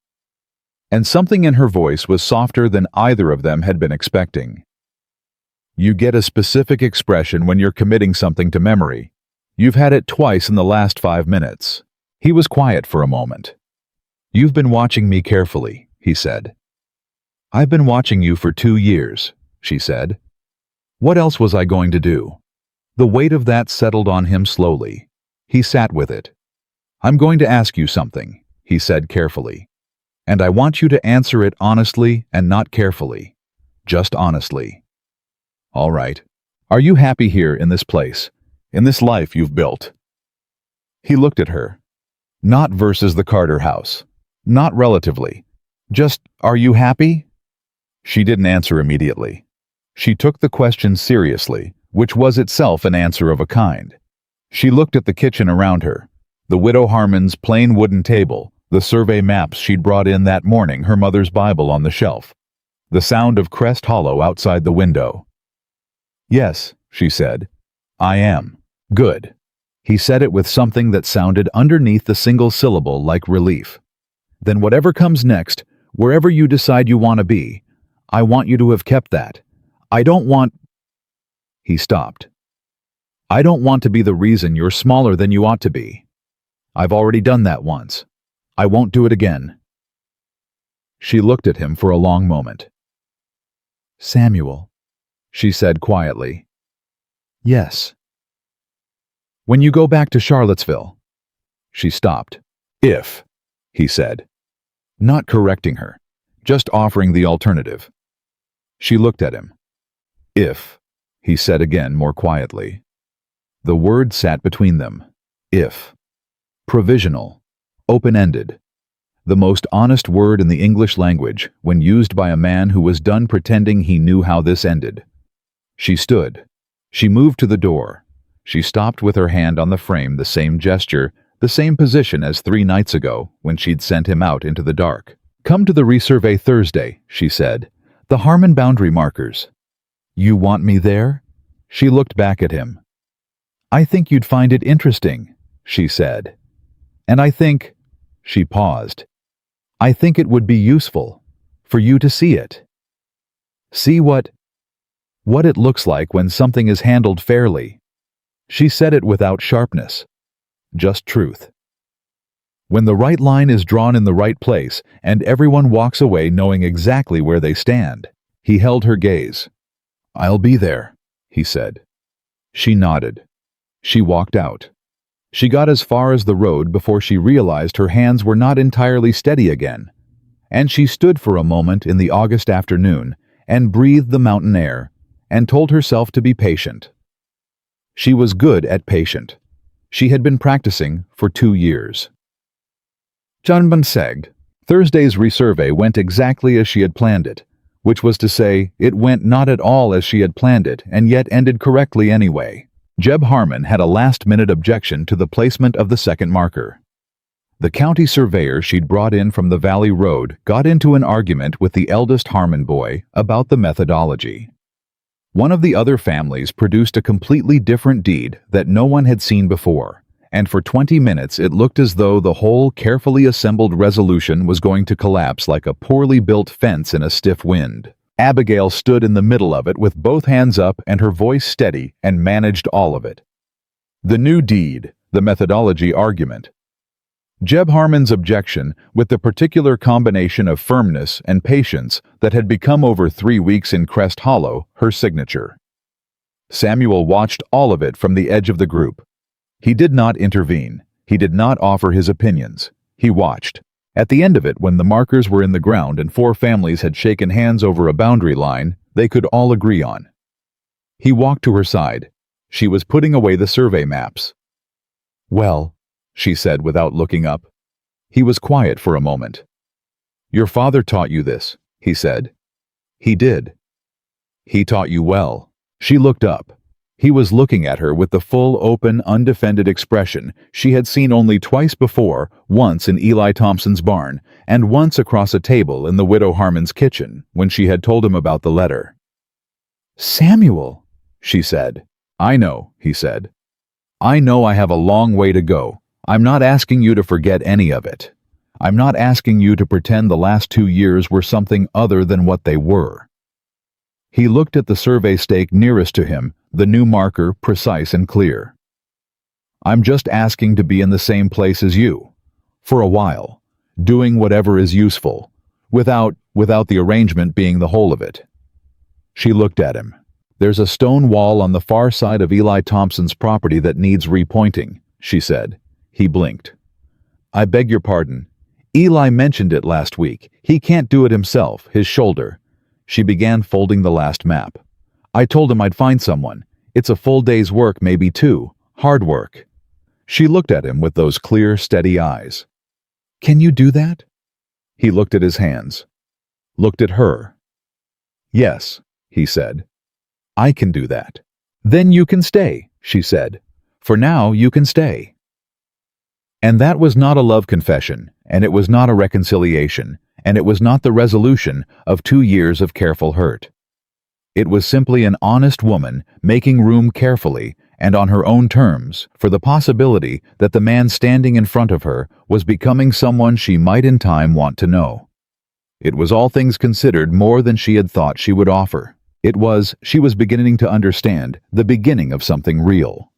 And something in her voice was softer than either of them had been expecting. You get a specific expression when you're committing something to memory. You've had it twice in the last 5 minutes. He was quiet for a moment. "You've been watching me carefully," he said. "I've been watching you for 2 years," she said. What else was I going to do? The weight of that settled on him slowly. He sat with it. "I'm going to ask you something," he said carefully. "And I want you to answer it honestly and not carefully. Just honestly." "All right. Are you happy here in this place, in this life you've built?" He looked at her. Not versus the Carter house. Not relatively. Just, are you happy? She didn't answer immediately. She took the question seriously, which was itself an answer of a kind. She looked at the kitchen around her, the Widow Harmon's plain wooden table, the survey maps she'd brought in that morning, her mother's Bible on the shelf, the sound of Crest Hollow outside the window. "Yes," she said. "I am. Good." He said it with something that sounded underneath the single syllable like relief. "Then whatever comes next, wherever you decide you want to be, I want you to have kept that. I don't want—" He stopped. "I don't want to be the reason you're smaller than you ought to be. I've already done that once. I won't do it again." She looked at him for a long moment. "Samuel," she said quietly. "Yes." "When you go back to Charlottesville." She stopped. "If," he said, not correcting her, just offering the alternative. She looked at him. "If," he said again more quietly. The word sat between them. If. Provisional. Open-ended. The most honest word in the English language when used by a man who was done pretending he knew how this ended. She stood. She moved to the door. She stopped with her hand on the frame, the same gesture, the same position as 3 nights ago when she'd sent him out into the dark. "Come to the resurvey Thursday," she said. "The Harmon boundary markers." "You want me there?" She looked back at him. "I think you'd find it interesting," she said. "And I think—" She paused. "I think it would be useful for you to see it. See what it looks like when something is handled fairly." She said it without sharpness. Just truth. When the right line is drawn in the right place and everyone walks away knowing exactly where they stand. He held her gaze. "I'll be there," he said. She nodded. She walked out. She got as far as the road before she realized her hands were not entirely steady again, and she stood for a moment in the August afternoon and breathed the mountain air and told herself to be patient. She was good at patient. She had been practicing for 2 years. Janbansegd. Thursday's resurvey went exactly as she had planned it, which was to say, it went not at all as she had planned it and yet ended correctly anyway. Jeb Harmon had a last-minute objection to the placement of the second marker. The county surveyor she'd brought in from the Valley Road got into an argument with the eldest Harmon boy about the methodology. One of the other families produced a completely different deed that no one had seen before, and for 20 minutes it looked as though the whole carefully assembled resolution was going to collapse like a poorly built fence in a stiff wind. Abigail stood in the middle of it with both hands up and her voice steady and managed all of it. The new deed, the methodology argument. Jeb Harmon's objection, with the particular combination of firmness and patience that had become over 3 weeks in Crest Hollow, her signature. Samuel watched all of it from the edge of the group. He did not intervene. He did not offer his opinions. He watched. At the end of it, when the markers were in the ground and 4 families had shaken hands over a boundary line they could all agree on. He walked to her side. She was putting away the survey maps. "Well," she said without looking up. He was quiet for a moment. "Your father taught you this," he said. "He did." "He taught you well." She looked up. He was looking at her with the full, open, undefended expression she had seen only twice before, once in Eli Thompson's barn, and once across a table in the Widow Harmon's kitchen, when she had told him about the letter. "Samuel," she said. "I know," he said. "I know I have a long way to go. I'm not asking you to forget any of it. I'm not asking you to pretend the last 2 years were something other than what they were." He looked at the survey stake nearest to him, the new marker precise and clear. "I'm just asking to be in the same place as you. For a while, doing whatever is useful, without the arrangement being the whole of it. She looked at him. There's a stone wall on the far side of Eli Thompson's property that needs repointing, she said. He blinked. I beg your pardon. Eli mentioned it last week. He can't do it himself, his shoulder. She began folding the last map. I told him I'd find someone. It's a full day's work, maybe two. Hard work. She looked at him with those clear, steady eyes. Can you do that? He looked at his hands. Looked at her. Yes, he said. I can do that. Then you can stay, she said. For now, you can stay. And that was not a love confession, and it was not a reconciliation, and it was not the resolution of 2 years of careful hurt. It was simply an honest woman making room carefully and on her own terms for the possibility that the man standing in front of her was becoming someone she might in time want to know. It was, all things considered, more than she had thought she would offer. She was beginning to understand the beginning of something real.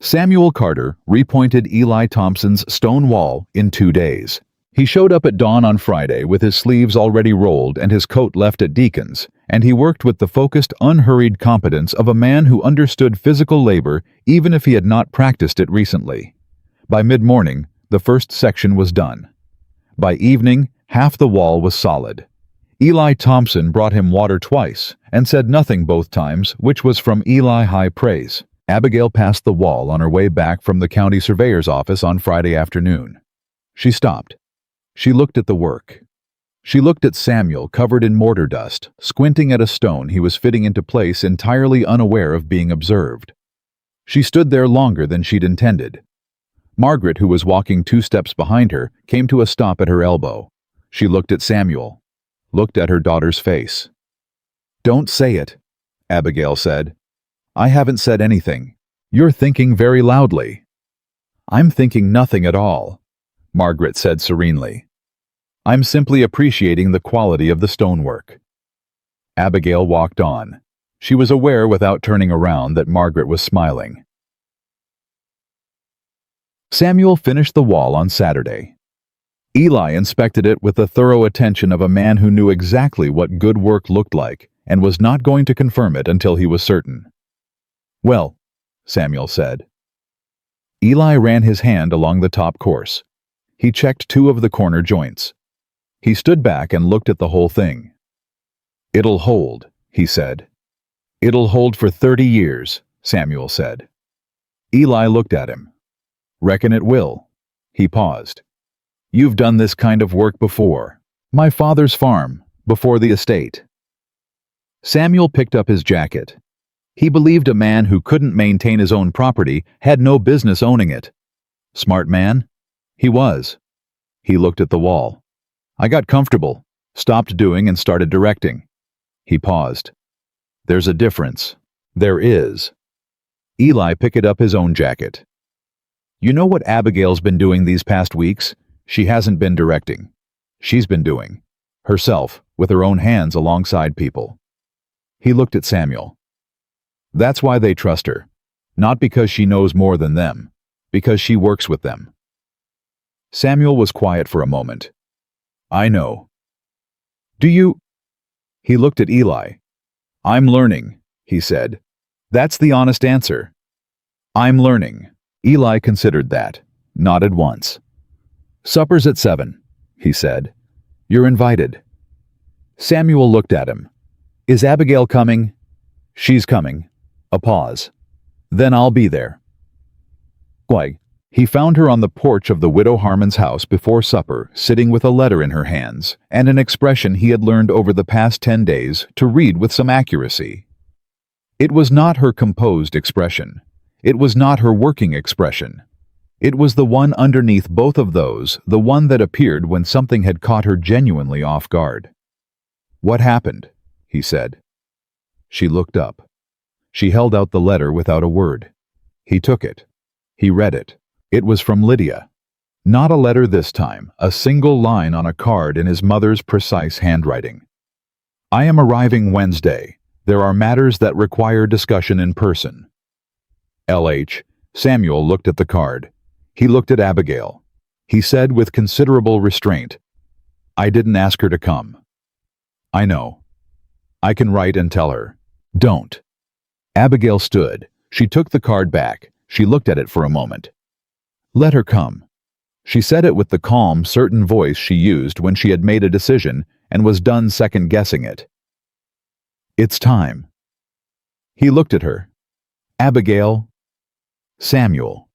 Samuel Carter repointed Eli Thompson's stone wall in 2 days. He showed up at dawn on Friday with his sleeves already rolled and his coat left at Deacon's, and he worked with the focused, unhurried competence of a man who understood physical labor even if he had not practiced it recently. By mid-morning, the first section was done. By evening, half the wall was solid. Eli Thompson brought him water twice and said nothing both times, which was from Eli high praise. Abigail passed the wall on her way back from the county surveyor's office on Friday afternoon. She stopped. She looked at the work. She looked at Samuel covered in mortar dust, squinting at a stone he was fitting into place, entirely unaware of being observed. She stood there longer than she'd intended. Margaret, who was walking 2 steps behind her, came to a stop at her elbow. She looked at Samuel, looked at her daughter's face. Don't say it, Abigail said. I haven't said anything. You're thinking very loudly. I'm thinking nothing at all, Margaret said serenely. I'm simply appreciating the quality of the stonework. Abigail walked on. She was aware without turning around that Margaret was smiling. Samuel finished the wall on Saturday. Eli inspected it with the thorough attention of a man who knew exactly what good work looked like and was not going to confirm it until he was certain. Well, Samuel said. Eli ran his hand along the top course. He checked 2 of the corner joints. He stood back and looked at the whole thing. It'll hold, he said. It'll hold for 30 years, Samuel said. Eli looked at him. Reckon it will. He paused. You've done this kind of work before. My father's farm, before the estate. Samuel picked up his jacket. He believed a man who couldn't maintain his own property had no business owning it. Smart man? He was. He looked at the wall. I got comfortable, stopped doing and started directing. He paused. There's a difference. There is. Eli picked up his own jacket. You know what Abigail's been doing these past weeks? She hasn't been directing. She's been doing. Herself, with her own hands alongside people. He looked at Samuel. That's why they trust her. Not because she knows more than them. Because she works with them. Samuel was quiet for a moment. I know. Do you? He looked at Eli. I'm learning, he said. That's the honest answer. I'm learning. Eli considered that, nodded once. Supper's at 7, he said. You're invited. Samuel looked at him. Is Abigail coming? She's coming. A pause. Then I'll be there. Why? He found her on the porch of the widow Harmon's house before supper, sitting with a letter in her hands, and an expression he had learned over the past 10 days to read with some accuracy. It was not her composed expression. It was not her working expression. It was the one underneath both of those, the one that appeared when something had caught her genuinely off guard. What happened? He said. She looked up. She held out the letter without a word. He took it. He read it. It was from Lydia. Not a letter this time, a single line on a card in his mother's precise handwriting. I am arriving Wednesday. There are matters that require discussion in person. LH. Samuel looked at the card. He looked at Abigail. He said with considerable restraint, "I didn't ask her to come." "I know. I can write and tell her." "Don't." Abigail stood. She took the card back. She looked at it for a moment. "Let her come." She said it with the calm, certain voice she used when she had made a decision and was done second-guessing it. "It's time." He looked at her. "Abigail." "Samuel."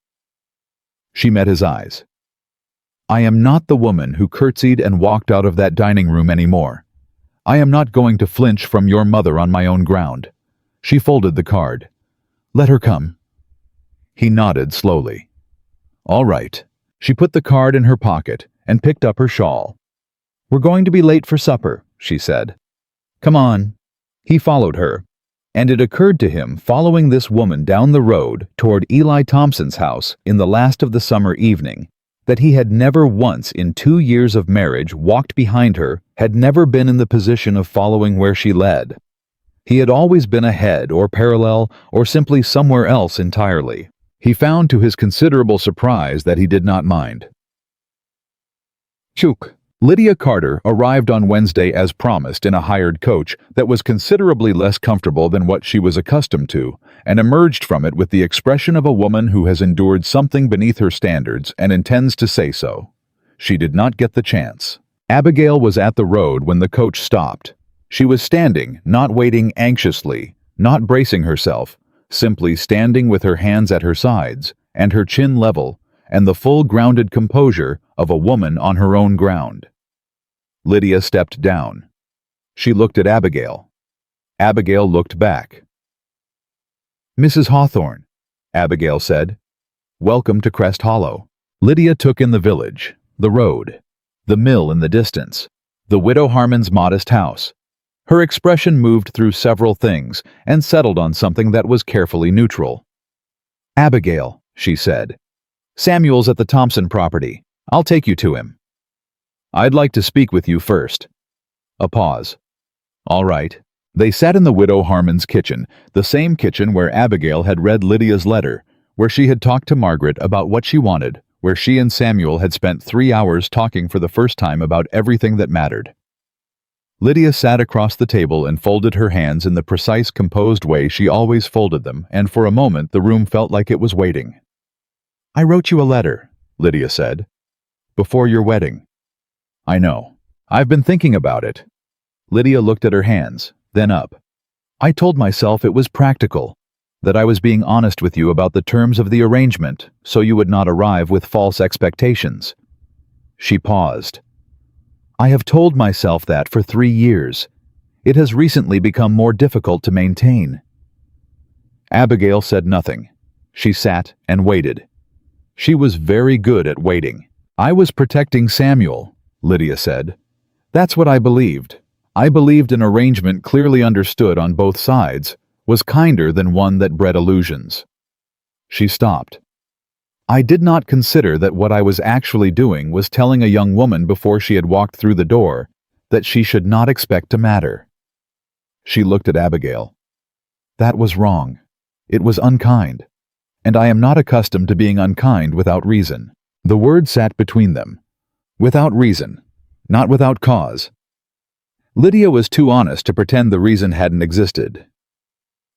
She met his eyes. "I am not the woman who curtsied and walked out of that dining room anymore. I am not going to flinch from your mother on my own ground." She folded the card. "Let her come." He nodded slowly. "All right." She put the card in her pocket and picked up her shawl. "We're going to be late for supper," she said. "Come on." He followed her, and it occurred to him, following this woman down the road toward Eli Thompson's house in the last of the summer evening, that he had never once in 2 years of marriage walked behind her, had never been in the position of following where she led. He had always been ahead or parallel or simply somewhere else entirely. He found to his considerable surprise that he did not mind. Chuk. Lydia Carter arrived on Wednesday as promised in a hired coach that was considerably less comfortable than what she was accustomed to, and emerged from it with the expression of a woman who has endured something beneath her standards and intends to say so. She did not get the chance. Abigail was at the road when the coach stopped. She was standing, not waiting anxiously, not bracing herself, simply standing with her hands at her sides, and her chin level, and the full grounded composure of a woman on her own ground. Lydia stepped down. She looked at Abigail. Abigail looked back. "Mrs. Hawthorne," Abigail said, "welcome to Crest Hollow." Lydia took in the village, the road, the mill in the distance, the widow Harmon's modest house. Her expression moved through several things and settled on something that was carefully neutral. "Abigail," she said, "Samuel's at the Thompson property. I'll take you to him." "I'd like to speak with you first." A pause. "All right." They sat in the widow Harmon's kitchen, the same kitchen where Abigail had read Lydia's letter, where she had talked to Margaret about what she wanted, where she and Samuel had spent 3 hours talking for the first time about everything that mattered. Lydia sat across the table and folded her hands in the precise, composed way she always folded them, and for a moment the room felt like it was waiting. "I wrote you a letter," Lydia said, "before your wedding." "I know. I've been thinking about it." Lydia looked at her hands, then up. "I told myself it was practical, that I was being honest with you about the terms of the arrangement, so you would not arrive with false expectations." She paused. "I have told myself that for 3 years. It has recently become more difficult to maintain." Abigail said nothing. She sat and waited. She was very good at waiting. "I was protecting Samuel," Lydia said. "That's what I believed. I believed an arrangement clearly understood on both sides was kinder than one that bred illusions." She stopped. "I did not consider that what I was actually doing was telling a young woman before she had walked through the door that she should not expect to matter." She looked at Abigail. "That was wrong. It was unkind. And I am not accustomed to being unkind without reason." The word sat between them. Without reason, not without cause. Lydia was too honest to pretend the reason hadn't existed.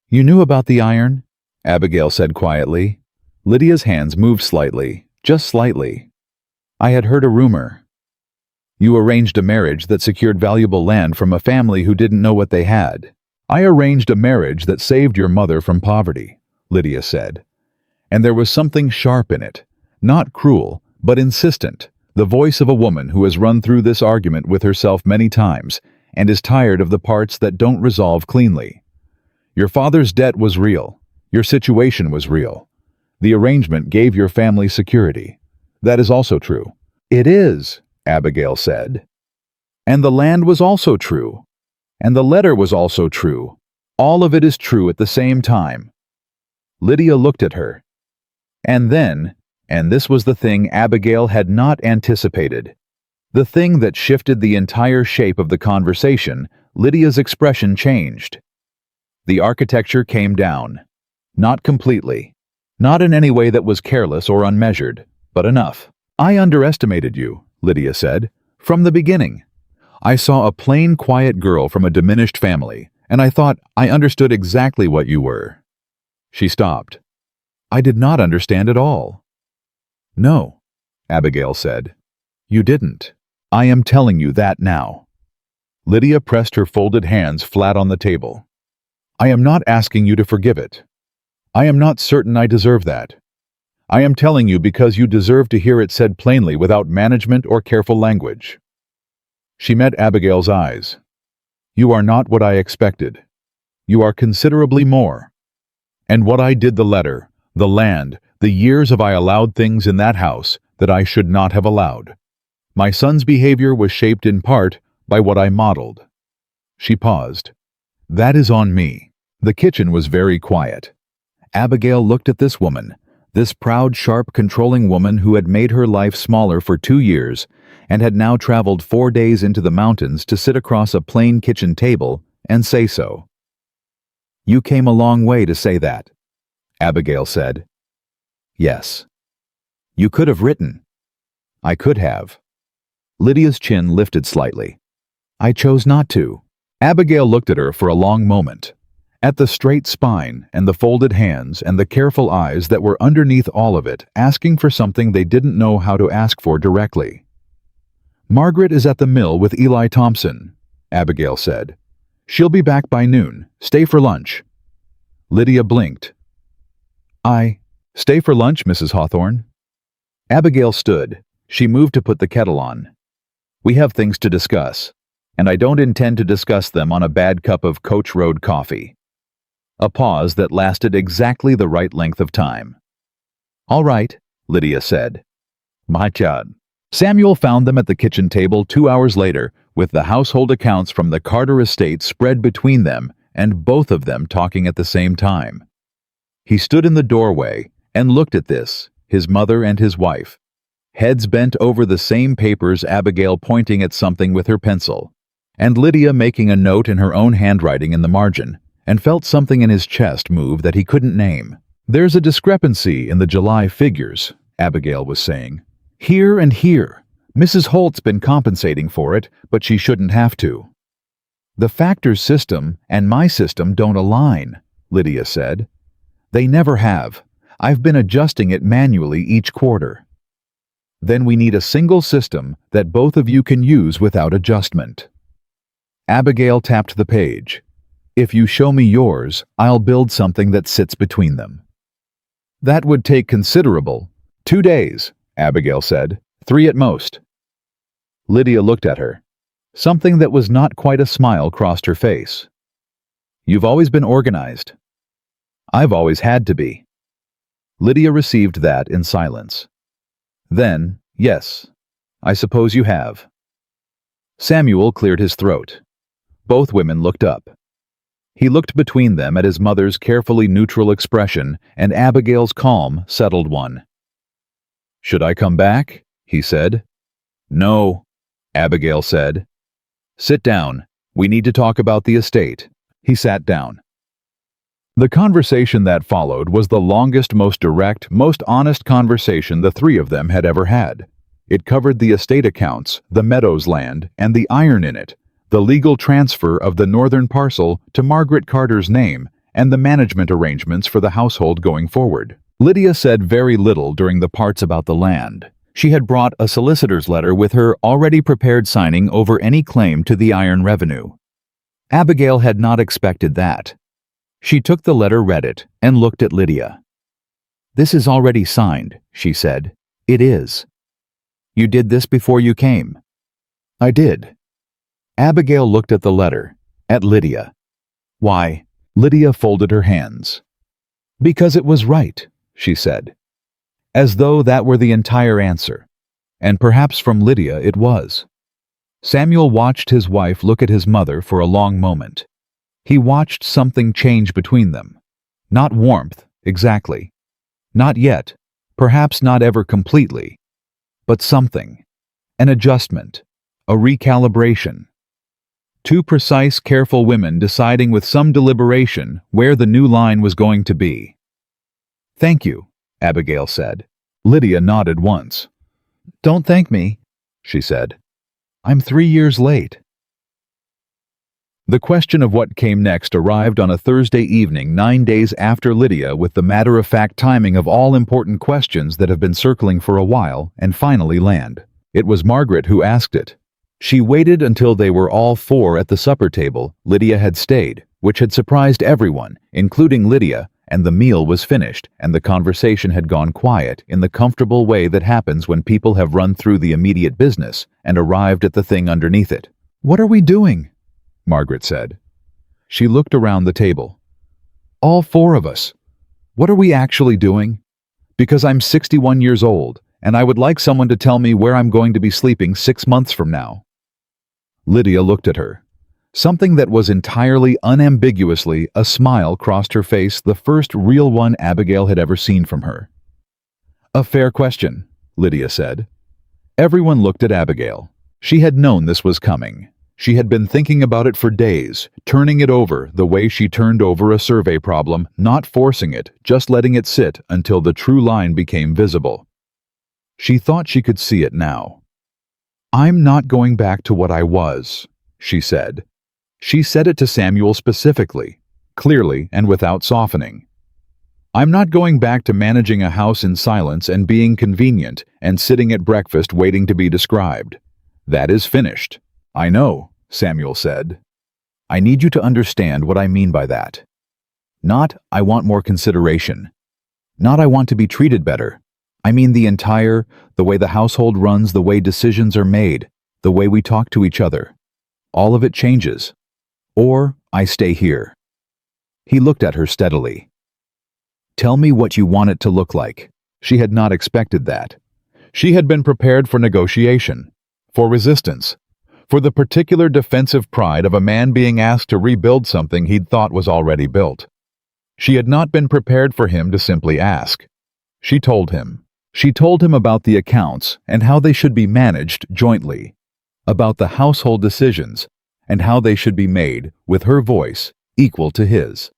"You knew about the iron?" Abigail said quietly. Lydia's hands moved slightly, just slightly. "I had heard a rumor. You arranged a marriage that secured valuable land from a family who didn't know what they had." "I arranged a marriage that saved your mother from poverty," Lydia said. And there was something sharp in it, not cruel, but insistent, the voice of a woman who has run through this argument with herself many times and is tired of the parts that don't resolve cleanly. Your father's debt was real. Your situation was real. The arrangement gave your family security. That is also true. "It is," Abigail said. "And the land was also true. And the letter was also true. All of it is true at the same time." Lydia looked at her. And then, and this was the thing Abigail had not anticipated, the thing that shifted the entire shape of the conversation, Lydia's expression changed. The architecture came down. Not completely. Not in any way that was careless or unmeasured, but enough. I underestimated you, Lydia said. From the beginning. I saw a plain, quiet girl from a diminished family, and I thought I understood exactly what you were. She stopped. I did not understand at all. No, Abigail said. You didn't. I am telling you that now. Lydia pressed her folded hands flat on the table. I am not asking you to forgive it. I am not certain I deserve that. I am telling you because you deserve to hear it said plainly without management or careful language. She met Abigail's eyes. You are not what I expected. You are considerably more. And what I did, the letter, the land, the years of I allowed things in that house that I should not have allowed. My son's behavior was shaped in part by what I modeled. She paused. That is on me. The kitchen was very quiet. Abigail looked at this woman, this proud, sharp, controlling woman who had made her life smaller for 2 years and had now traveled 4 days into the mountains to sit across a plain kitchen table and say so. You came a long way to say that, Abigail said. Yes. You could have written. I could have. Lydia's chin lifted slightly. I chose not to. Abigail looked at her for a long moment, at the straight spine and the folded hands and the careful eyes that were underneath all of it, asking for something they didn't know how to ask for directly. Margaret is at the mill with Eli Thompson, Abigail said. She'll be back by noon. Stay for lunch. Lydia blinked. Stay for lunch, Mrs. Hawthorne. Abigail stood. She moved to put the kettle on. We have things to discuss, and I don't intend to discuss them on a bad cup of Coach Road coffee. A pause that lasted exactly the right length of time. All right, Lydia said. My child. Samuel found them at the kitchen table 2 hours later, with the household accounts from the Carter estate spread between them and both of them talking at the same time. He stood in the doorway and looked at this, his mother and his wife, heads bent over the same papers, Abigail pointing at something with her pencil, and Lydia making a note in her own handwriting in the margin, and felt something in his chest move that he couldn't name. There's a discrepancy in the July figures, Abigail was saying. Here and here. Mrs. Holt's been compensating for it, but she shouldn't have to. The factors system and my system don't align, Lydia said. They never have. I've been adjusting it manually each quarter. Then we need a single system that both of you can use without adjustment. Abigail tapped the page. If you show me yours, I'll build something that sits between them. That would take considerable. 2 days, Abigail said. 3 at most. Lydia looked at her. Something that was not quite a smile crossed her face. You've always been organized. I've always had to be. Lydia received that in silence. Then, yes, I suppose you have. Samuel cleared his throat. Both women looked up. He looked between them at his mother's carefully neutral expression and Abigail's calm, settled one. Should I come back? He said. No, Abigail said. Sit down. We need to talk about the estate. He sat down. The conversation that followed was the longest, most direct, most honest conversation the three of them had ever had. It covered the estate accounts, the Meadows land, and the iron in it, the legal transfer of the northern parcel to Margaret Carter's name, and the management arrangements for the household going forward. Lydia said very little during the parts about the land. She had brought a solicitor's letter with her already prepared signing over any claim to the iron revenue. Abigail had not expected that. She took the letter, read it, and looked at Lydia. This is already signed, she said. It is. You did this before you came. I did. Abigail looked at the letter, at Lydia. Why? Lydia folded her hands. Because it was right, she said. As though that were the entire answer. And perhaps from Lydia it was. Samuel watched his wife look at his mother for a long moment. He watched something change between them. Not warmth, exactly. Not yet, perhaps not ever completely. But something. An adjustment. A recalibration. Two precise, careful women deciding with some deliberation where the new line was going to be. Thank you, Abigail said. Lydia nodded once. Don't thank me, she said. I'm 3 years late. The question of what came next arrived on a Thursday evening 9 days after Lydia, with the matter-of-fact timing of all important questions that have been circling for a while and finally land. It was Margaret who asked it. She waited until they were all four at the supper table. Lydia had stayed, which had surprised everyone, including Lydia, and the meal was finished, and the conversation had gone quiet in the comfortable way that happens when people have run through the immediate business and arrived at the thing underneath it. "What are we doing?" Margaret said. She looked around the table. "All four of us. What are we actually doing? Because I'm 61 years old, and I would like someone to tell me where I'm going to be sleeping 6 months from now." Lydia looked at her. Something that was entirely unambiguously a smile crossed her face, the first real one Abigail had ever seen from her. "A fair question," Lydia said. Everyone looked at Abigail. She had known this was coming. She had been thinking about it for days, turning it over the way she turned over a survey problem, not forcing it, just letting it sit until the true line became visible. She thought she could see it now. "I'm not going back to what I was," she said. She said it to Samuel specifically, clearly and without softening. "I'm not going back to managing a house in silence and being convenient and sitting at breakfast waiting to be described. That is finished." "I know," Samuel said. "I need you to understand what I mean by that. Not, I want more consideration. Not, I want to be treated better. I mean the way the household runs, the way decisions are made, the way we talk to each other. All of it changes. Or I stay here." He looked at her steadily. "Tell me what you want it to look like." She had not expected that. She had been prepared for negotiation, for resistance, for the particular defensive pride of a man being asked to rebuild something he'd thought was already built. She had not been prepared for him to simply ask. She told him. She told him about the accounts and how they should be managed jointly, about the household decisions and how they should be made with her voice equal to his,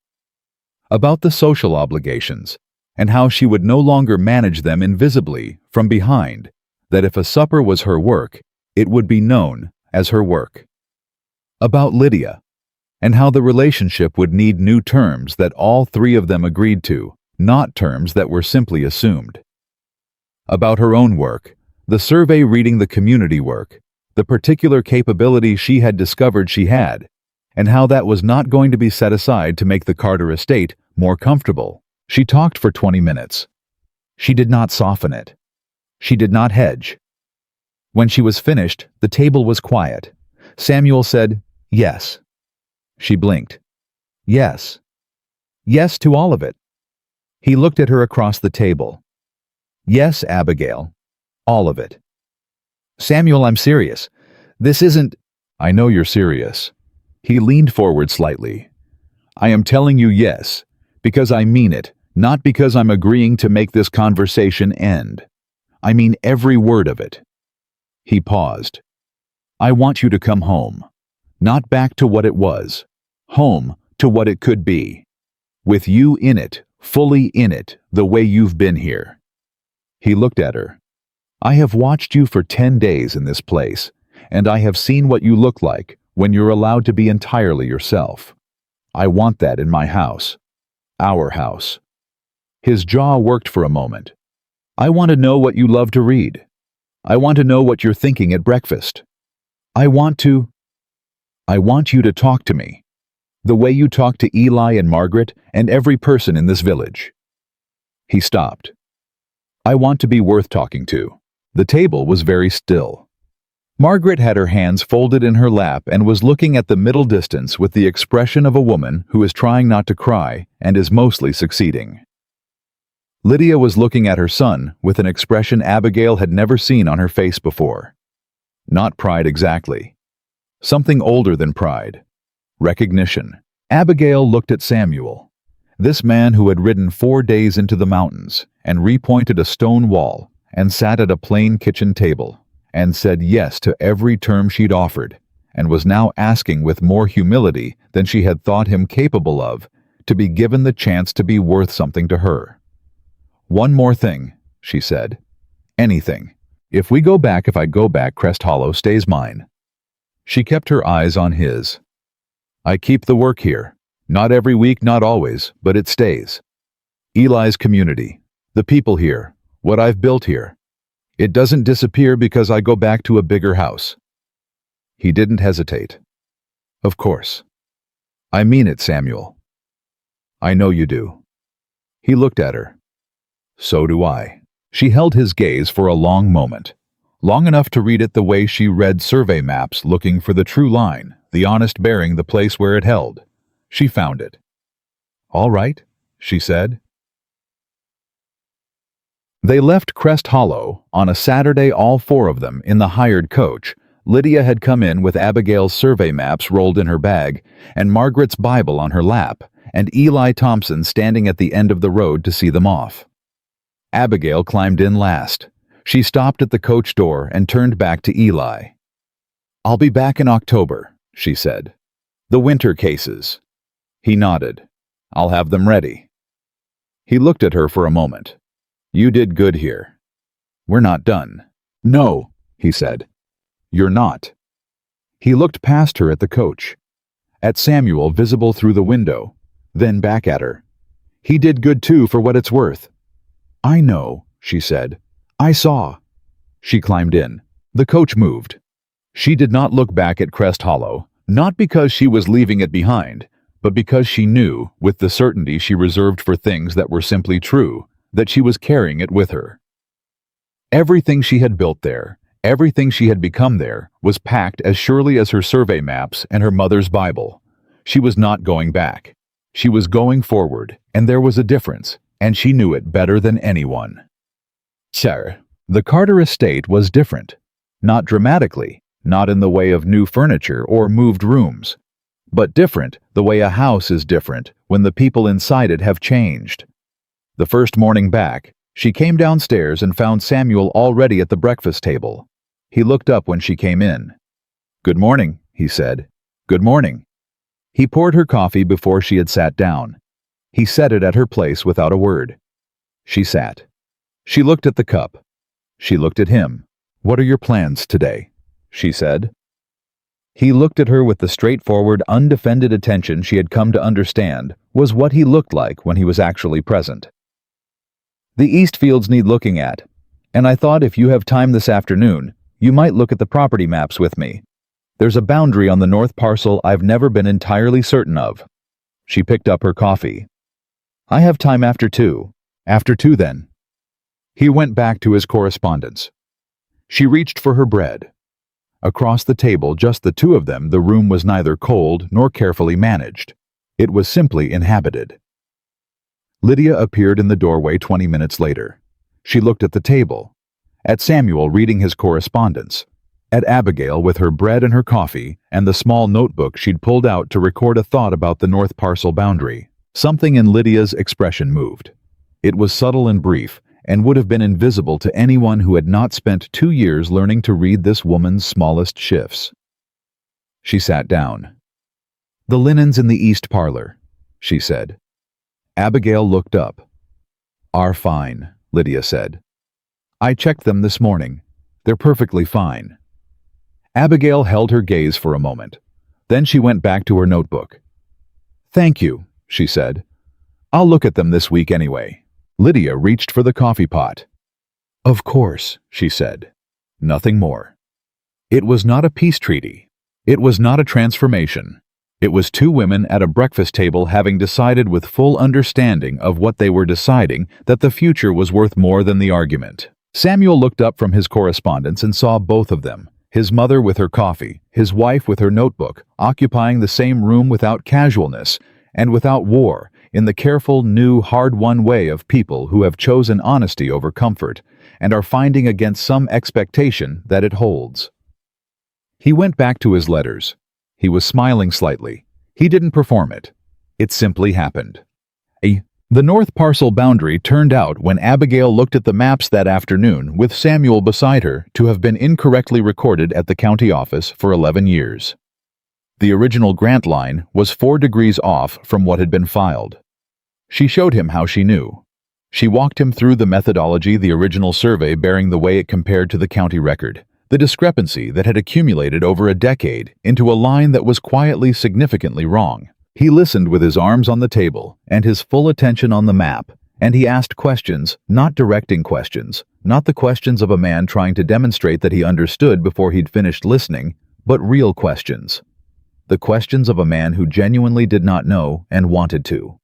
about the social obligations and how she would no longer manage them invisibly from behind, that if a supper was her work, it would be known as her work. About Lydia, and how the relationship would need new terms that all three of them agreed to, not terms that were simply assumed. About her own work, the survey reading the community work, the particular capability she had discovered she had, and how that was not going to be set aside to make the Carter estate more comfortable. She talked for 20 minutes. She did not soften it. She did not hedge. When she was finished, the table was quiet. Samuel said, "Yes." She blinked. "Yes. Yes to all of it." He looked at her across the table. "Yes, Abigail. All of it." "Samuel, I'm serious. This isn't—" "I know you're serious." He leaned forward slightly. "I am telling you yes, because I mean it, not because I'm agreeing to make this conversation end. I mean every word of it." He paused. "I want you to come home. Not back to what it was. Home to what it could be. With you in it, fully in it, the way you've been here." He looked at her. "I have watched you for 10 days in this place, and I have seen what you look like when you're allowed to be entirely yourself. I want that in my house. Our house." His jaw worked for a moment. "I want to know what you love to read. I want to know what you're thinking at breakfast. I want you to talk to me, the way you talk to Eli and Margaret and every person in this village." He stopped. "I want to be worth talking to." The table was very still. Margaret had her hands folded in her lap and was looking at the middle distance with the expression of a woman who is trying not to cry and is mostly succeeding. Lydia was looking at her son with an expression Abigail had never seen on her face before. Not pride exactly. Something older than pride. Recognition. Abigail looked at Samuel, this man who had ridden 4 days into the mountains and repointed a stone wall and sat at a plain kitchen table and said yes to every term she'd offered, and was now asking with more humility than she had thought him capable of to be given the chance to be worth something to her. "One more thing," she said. "Anything. If I go back, Crest Hollow stays mine. She kept her eyes on his. I keep the work here. Not every week, not always, but it stays. Eli's community. The people here. What I've built here. It doesn't disappear because I go back to a bigger house. He didn't hesitate. Of course. I mean it, Samuel. I know you do. He looked at her. So do I. She held his gaze for a long moment. Long enough to read it the way she read survey maps looking for the true line, the honest bearing the place where it held. She found it. All right, she said. They left Crest Hollow on a Saturday, all four of them, in the hired coach. Lydia had come in with Abigail's survey maps rolled in her bag, and Margaret's Bible on her lap, and Eli Thompson standing at the end of the road to see them off. Abigail climbed in last. She stopped at the coach door and turned back to Eli. I'll be back in October, she said. The winter cases. He nodded. I'll have them ready. He looked at her for a moment. You did good here. We're not done. No, he said. You're not. He looked past her at the coach, at Samuel visible through the window, then back at her. He did good too, for what it's worth. I know, she said. I saw. She climbed in. The coach moved. She did not look back at Crest Hollow, not because she was leaving it behind, but because she knew, with the certainty she reserved for things that were simply true, that she was carrying it with her. Everything she had built there, everything she had become there, was packed as surely as her survey maps and her mother's Bible. She was not going back. She was going forward, and there was a difference, and she knew it better than anyone. Sir, the Carter estate was different. Not dramatically, not in the way of new furniture or moved rooms, but different the way a house is different when the people inside it have changed. The first morning back, she came downstairs and found Samuel already at the breakfast table. He looked up when she came in. Good morning, he said. Good morning. He poured her coffee before she had sat down. He set it at her place without a word. She sat. She looked at the cup. She looked at him. What are your plans today? She said. He looked at her with the straightforward, undefended attention she had come to understand was what he looked like when he was actually present. The East Fields need looking at, and I thought if you have time this afternoon, you might look at the property maps with me. There's a boundary on the north parcel I've never been entirely certain of. She picked up her coffee. I have time after 2. After 2 then. He went back to his correspondence. She reached for her bread. Across the table, just the two of them, the room was neither cold nor carefully managed. It was simply inhabited. Lydia appeared in the doorway 20 minutes later. She looked at the table, at Samuel reading his correspondence, at Abigail with her bread and her coffee and the small notebook she'd pulled out to record a thought about the north parcel boundary. Something in Lydia's expression moved. It was subtle and brief, and would have been invisible to anyone who had not spent 2 years learning to read this woman's smallest shifts. She sat down. The linens in the east parlor, she said. Abigail looked up. Are fine, Lydia said. I checked them this morning. They're perfectly fine. Abigail held her gaze for a moment. Then she went back to her notebook. Thank you, she said. I'll look at them this week anyway. Lydia reached for the coffee pot. Of course, she said. Nothing more. It was not a peace treaty. It was not a transformation. It was two women at a breakfast table having decided with full understanding of what they were deciding that the future was worth more than the argument. Samuel looked up from his correspondence and saw both of them, his mother with her coffee, his wife with her notebook, occupying the same room without casualness and without war, in the careful, new, hard-won way of people who have chosen honesty over comfort and are finding against some expectation that it holds. He went back to his letters. He was smiling slightly. He didn't perform it. It simply happened. The north parcel boundary turned out when Abigail looked at the maps that afternoon with Samuel beside her to have been incorrectly recorded at the county office for 11 years. The original grant line was 4 degrees off from what had been filed. She showed him how she knew. She walked him through the methodology, the original survey bearing the way it compared to the county record, the discrepancy that had accumulated over a decade into a line that was quietly significantly wrong. He listened with his arms on the table and his full attention on the map, and he asked questions, not directing questions, not the questions of a man trying to demonstrate that he understood before he'd finished listening, but real questions. The questions of a man who genuinely did not know and wanted to.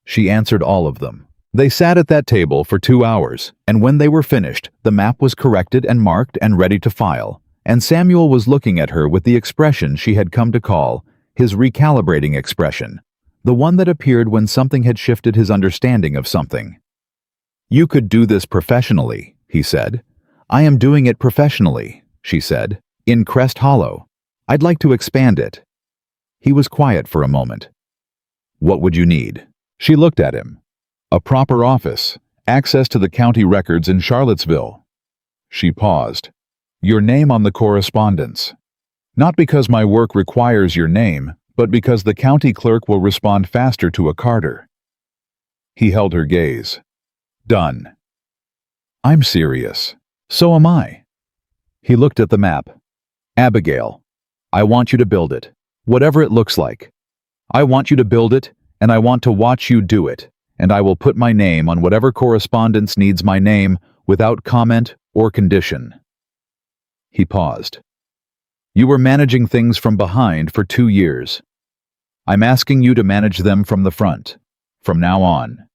She answered all of them. They sat at that table for 2 hours, and when they were finished, the map was corrected and marked and ready to file, and Samuel was looking at her with the expression she had come to call his recalibrating expression, the one that appeared when something had shifted his understanding of something. "You could do this professionally," he said. "I am doing it professionally," she said, "in Crest Hollow. I'd like to expand it." He was quiet for a moment. "What would you need?" She looked at him. "A proper office, access to the county records in Charlottesville." She paused. "Your name on the correspondence. Not because my work requires your name, but because the county clerk will respond faster to a Carter." He held her gaze. "Done." "I'm serious. So am I." He looked at the map. "Abigail, I want you to build it, whatever it looks like. I want you to build it, and I want to watch you do it, and I will put my name on whatever correspondence needs my name without comment or condition." He paused. "You were managing things from behind for 2 years. I'm asking you to manage them from the front, from now on."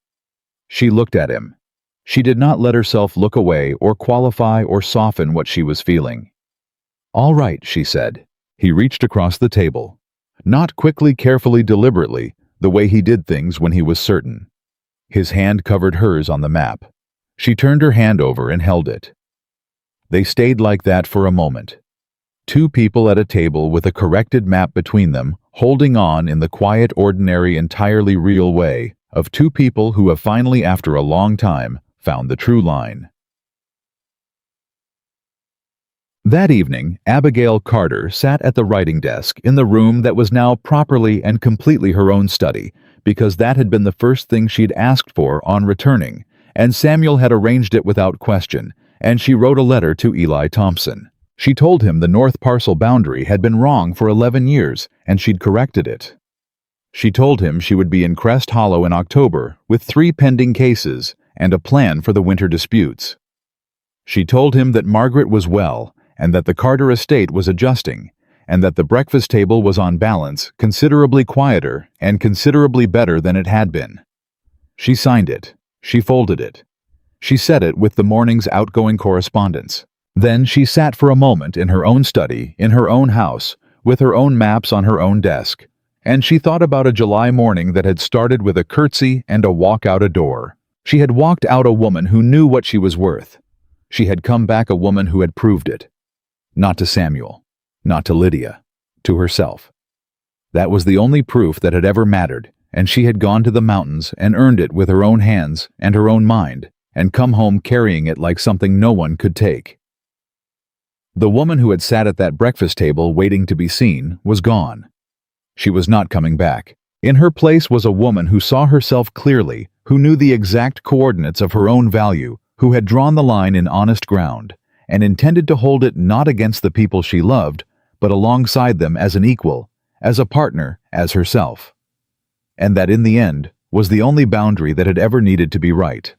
She looked at him. She did not let herself look away or qualify or soften what she was feeling. "All right," she said. He reached across the table. Not quickly, carefully, deliberately, the way he did things when he was certain. His hand covered hers on the map. She turned her hand over and held it. They stayed like that for a moment. 2 people at a table with a corrected map between them, holding on in the quiet, ordinary, entirely real way of 2 people who have finally, after a long time, found the true line. That evening, Abigail Carter sat at the writing desk in the room that was now properly and completely her own study, because that had been the first thing she'd asked for on returning, and Samuel had arranged it without question, and she wrote a letter to Eli Thompson. She told him the north parcel boundary had been wrong for 11 years, and she'd corrected it. She told him she would be in Crest Hollow in October with 3 pending cases and a plan for the winter disputes. She told him that Margaret was well, and that the Carter estate was adjusting, and that the breakfast table was on balance considerably quieter and considerably better than it had been. She signed it. She folded it. She set it with the morning's outgoing correspondence. Then she sat for a moment in her own study, in her own house, with her own maps on her own desk, and she thought about a July morning that had started with a curtsy and a walk out a door. She had walked out a woman who knew what she was worth. She had come back a woman who had proved it. Not to Samuel, not to Lydia, to herself. That was the only proof that had ever mattered, and she had gone to the mountains and earned it with her own hands and her own mind, and come home carrying it like something no one could take. The woman who had sat at that breakfast table waiting to be seen was gone. She was not coming back. In her place was a woman who saw herself clearly, who knew the exact coordinates of her own value, who had drawn the line in honest ground, and intended to hold it not against the people she loved, but alongside them as an equal, as a partner, as herself. And that in the end was the only boundary that had ever needed to be right.